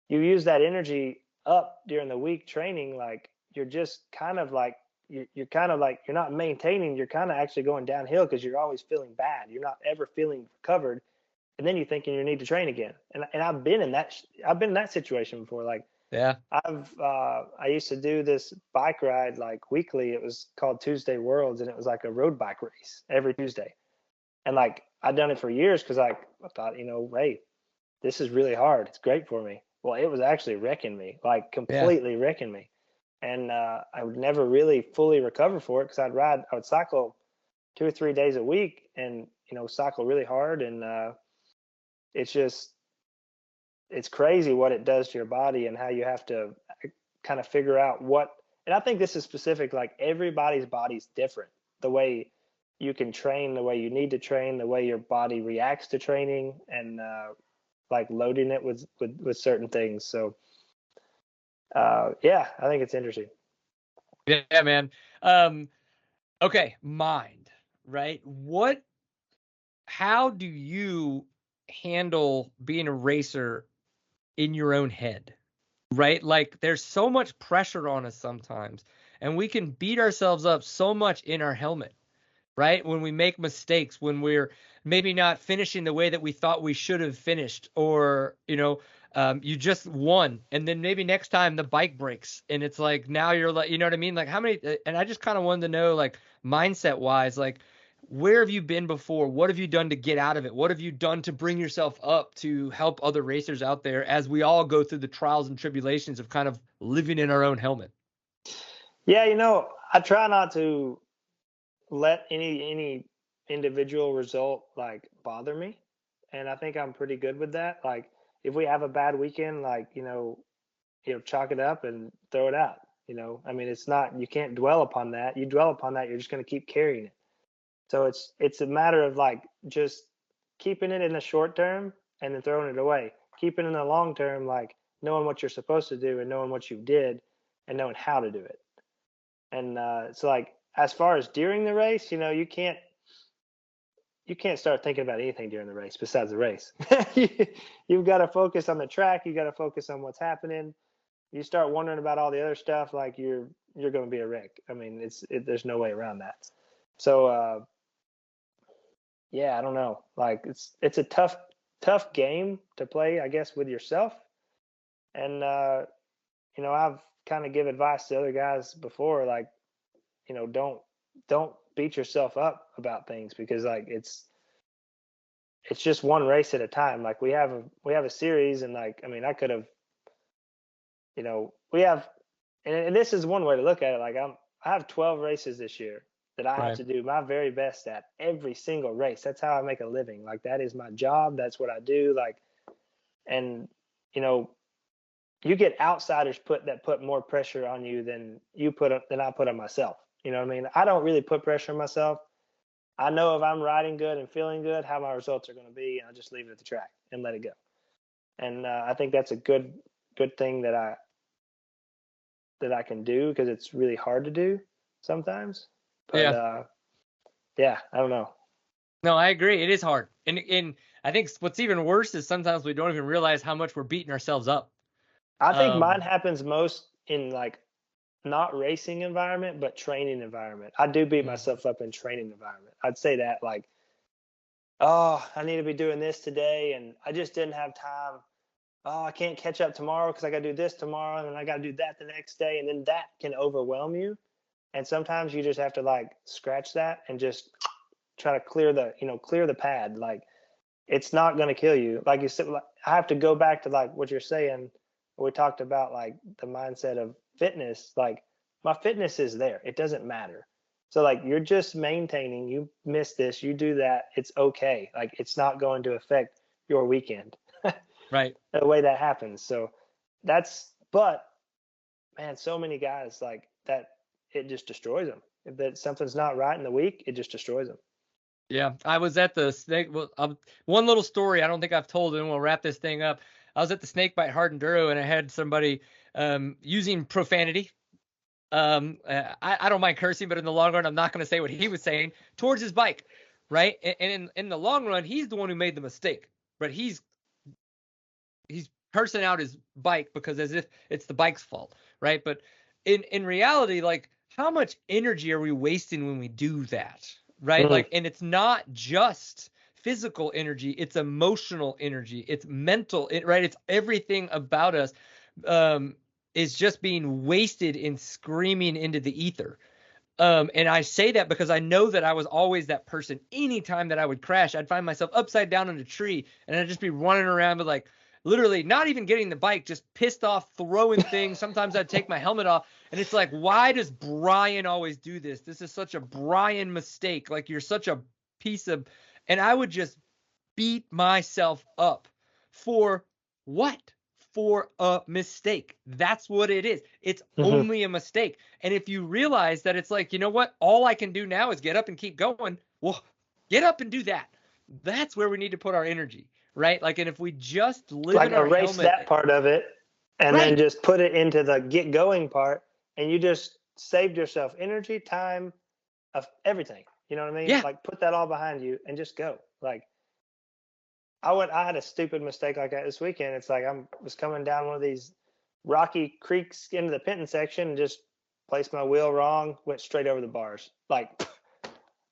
you use that energy up during the week training, like you're just kind of like you're kind of like you're not maintaining, you're kind of actually going downhill because you're always feeling bad. You're not ever feeling recovered, and then you're thinking you need to train again. And I've been in that situation before. Like, Yeah. I used to do this bike ride like weekly. It was called Tuesday Worlds, and it was like a road bike race every Tuesday. And like, I'd done it for years because I thought, hey, this is really hard. It's great for me. Well, it was actually wrecking me, like completely wrecking me. And I would never really fully recover for it because I would cycle 2 or 3 days a week and, cycle really hard. And it's crazy what it does to your body and how you have to kind of figure out and I think this is specific, like everybody's body's different. The way you can train, the way you need to train, the way your body reacts to training, and like loading it with certain things. So yeah, I think it's interesting. Yeah, man. Okay, mind, right? How do you handle being a racer in your own head, right? Like, there's so much pressure on us sometimes, and we can beat ourselves up so much in our helmet, right? When we make mistakes, when we're maybe not finishing the way that we thought we should have finished, or, you just won, and then maybe next time the bike breaks, and it's like, now you're like, you know what I mean? Like, how many, and I just kind of wanted to know, like, mindset wise, like, where have you been before? What have you done to get out of it? What have you done to bring yourself up to help other racers out there as we all go through the trials and tribulations of kind of living in our own helmet? Yeah, I try not to let any individual result like bother me, and I think I'm pretty good with that. Like, if we have a bad weekend, like, chalk it up and throw it out. I mean, it's not, you can't dwell upon that. You dwell upon that, you're just going to keep carrying it. So it's a matter of like just keeping it in the short term and then throwing it away. Keeping it in the long term, like knowing what you're supposed to do and knowing what you did and knowing how to do it. And so like, as far as during the race, you can't start thinking about anything during the race besides the race. You've got to focus on the track. You got to focus on what's happening. You start wondering about all the other stuff, like you're going to be a wreck. I mean, there's no way around that. So yeah, I don't know. Like, it's a tough game to play, I guess, with yourself. And I've kind of give advice to other guys before, like, don't beat yourself up about things, because like it's just one race at a time. Like, we have a series, and like, I mean, I could have, we have, and this is one way to look at it. Like, I have 12 races this year that I have to do my very best at every single race. That's how I make a living. Like, that is my job. That's what I do. Like, and you get outsiders put more pressure on you than I put on myself. You know what I mean? I don't really put pressure on myself. I know if I'm riding good and feeling good, how my results are going to be, and I just leave it at the track and let it go. And I think that's a good thing that I can do, because it's really hard to do sometimes. But yeah, I don't know. No, I agree. It is hard. And I think what's even worse is sometimes we don't even realize how much we're beating ourselves up. I think mine Um, happens most in like not racing environment, but training environment. I do beat mm, myself up in training environment. I'd say that like, oh, I need to be doing this today, and I just didn't have time. Oh, I can't catch up tomorrow because I got to do this tomorrow, and then I got to do that the next day, and then that can overwhelm you. And sometimes you just have to like scratch that and just try to clear the pad. Like it's not going to kill you. Like you said, like, I have to go back to like what you're saying. We talked about like the mindset of fitness. Like my fitness is there. It doesn't matter. So like you're just maintaining. You miss this, you do that. It's okay. Like it's not going to affect your weekend. right. The way that happens. So but man, so many guys like that, it just destroys them. If that something's not right in the week, it just destroys them. Yeah, I was at the snake. Well, one little story I don't think I've told, and we'll wrap this thing up. I was at the snake bite Hard Enduro, and I had somebody using profanity. I don't mind cursing, but in the long run, I'm not going to say what he was saying towards his bike, right? And in the long run, he's the one who made the mistake, but he's cursing out his bike because as if it's the bike's fault, right? But in reality, like how much energy are we wasting when we do that, right? Mm-hmm. Like, and it's not just physical energy, it's emotional energy, it's mental, right? It's everything about us is just being wasted in screaming into the ether. And I say that because I know that I was always that person. Anytime that I would crash, I'd find myself upside down in a tree and I'd just be running around with like literally not even getting the bike, just pissed off, throwing things. Sometimes I'd take my helmet off and it's like, why does Brian always do this? This is such a Brian mistake. Like you're such a piece of, and I would just beat myself up for what? For a mistake. That's what it is. It's Mm-hmm. only a mistake. And if you realize that it's like, you know what? All I can do now is get up and keep going. Well, get up and do that. That's where we need to put our energy, right? Like, and if we just live Like in our erase helmet, that part of it and then right? just put it into the get going part, and you just saved yourself energy, time, of everything. You know what I mean? Yeah. Like put that all behind you and just go. Like I had a stupid mistake like that this weekend. It's like was coming down one of these rocky creeks into the Penton section and just placed my wheel wrong, went straight over the bars. Like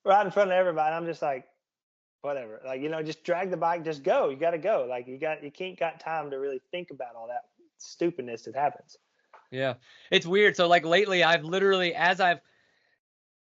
right in front of everybody. I'm just like, whatever. Like, just drag the bike, just go. You gotta go. Like you can't got time to really think about all that stupidness that happens. Yeah. It's weird. So like lately I've literally, as I've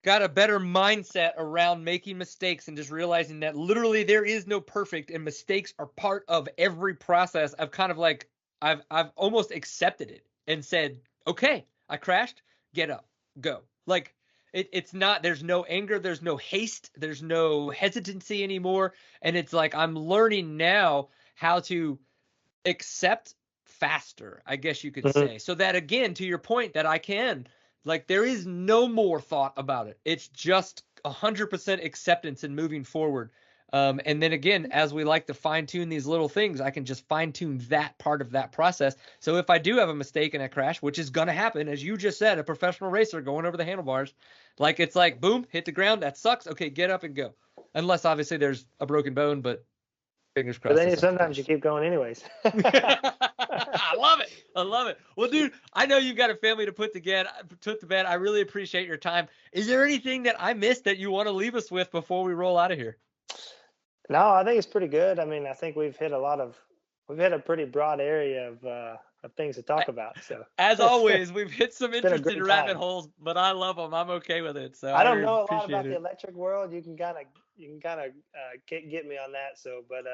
got a better mindset around making mistakes and just realizing that literally there is no perfect and mistakes are part of every process. I've kind of like I've almost accepted it and said, okay, I crashed, get up, go. Like it's not, there's no anger, there's no haste, there's no hesitancy anymore. And it's like I'm learning now how to accept faster, I guess you could Mm-hmm. say. So that again, to your point, that I can, like, there is no more thought about it. It's just 100% acceptance and moving forward. And then again, as we like to fine tune these little things, I can just fine tune that part of that process. So if I do have a mistake and I crash, which is going to happen, as you just said, a professional racer going over the handlebars, like it's like, boom, hit the ground. That sucks. Okay, get up and go. Unless obviously there's a broken bone, but fingers But crossed then it's not the sometimes you case. keep going anyways. I love it. I love it. Well, dude, I know you've got a family to put to bed. I really appreciate your time. Is there anything that I missed that you want to leave us with before we roll out of here? No, I think it's pretty good. I mean, I think we've hit a pretty broad area of things to talk about. So As it's always, we've hit some been a interesting great rabbit time. holes, but I love them. I'm okay with it. So I I don't really know a lot appreciate about the it. electric world. You can kind of get me on that. So, but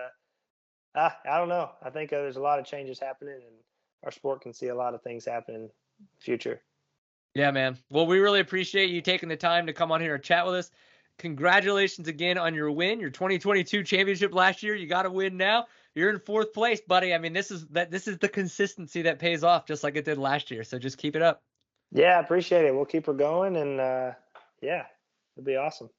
I don't know. I think there's a lot of changes happening, and our sport can see a lot of things happen in the future. Yeah, man. Well, we really appreciate you taking the time to come on here and chat with us. Congratulations again on your win, your 2022 championship last year. You got a win now. You're in fourth place, buddy. I mean, this is the consistency that pays off, just like it did last year. So just keep it up. Yeah, I appreciate it. We'll keep her going, and yeah, it'll be awesome.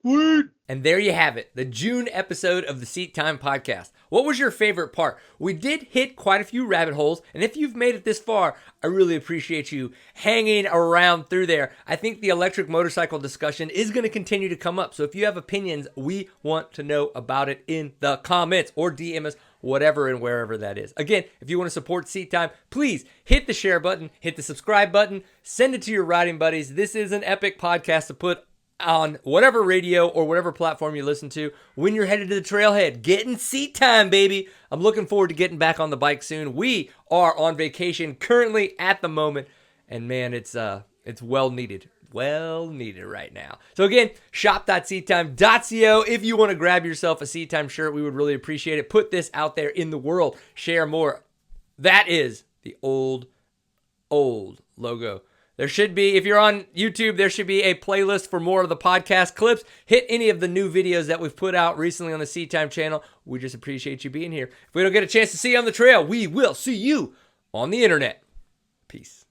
And there you have it, the June episode of the Seat Time podcast. What was your favorite part? We did hit quite a few rabbit holes, and if you've made it this far, I really appreciate you hanging around through there. I think the electric motorcycle discussion is going to continue to come up, so if you have opinions, we want to know about it in the comments or DM us, whatever and wherever that is. Again, if you want to support Seat Time, please hit the share button, hit the subscribe button, send it to your riding buddies. This is an epic podcast to put on whatever radio or whatever platform you listen to when you're headed to the trailhead. Getting seat time, baby. I'm looking forward to getting back on the bike soon. We are on vacation currently at the moment, and man, it's well needed. Well needed right now. So again, shop.seattime.co. If you want to grab yourself a Seat Time shirt, we would really appreciate it. Put this out there in the world. Share more. That is the old logo. There should be, if you're on YouTube, there should be a playlist for more of the podcast clips. Hit any of the new videos that we've put out recently on the Seat Time channel. We just appreciate you being here. If we don't get a chance to see you on the trail, we will see you on the internet. Peace.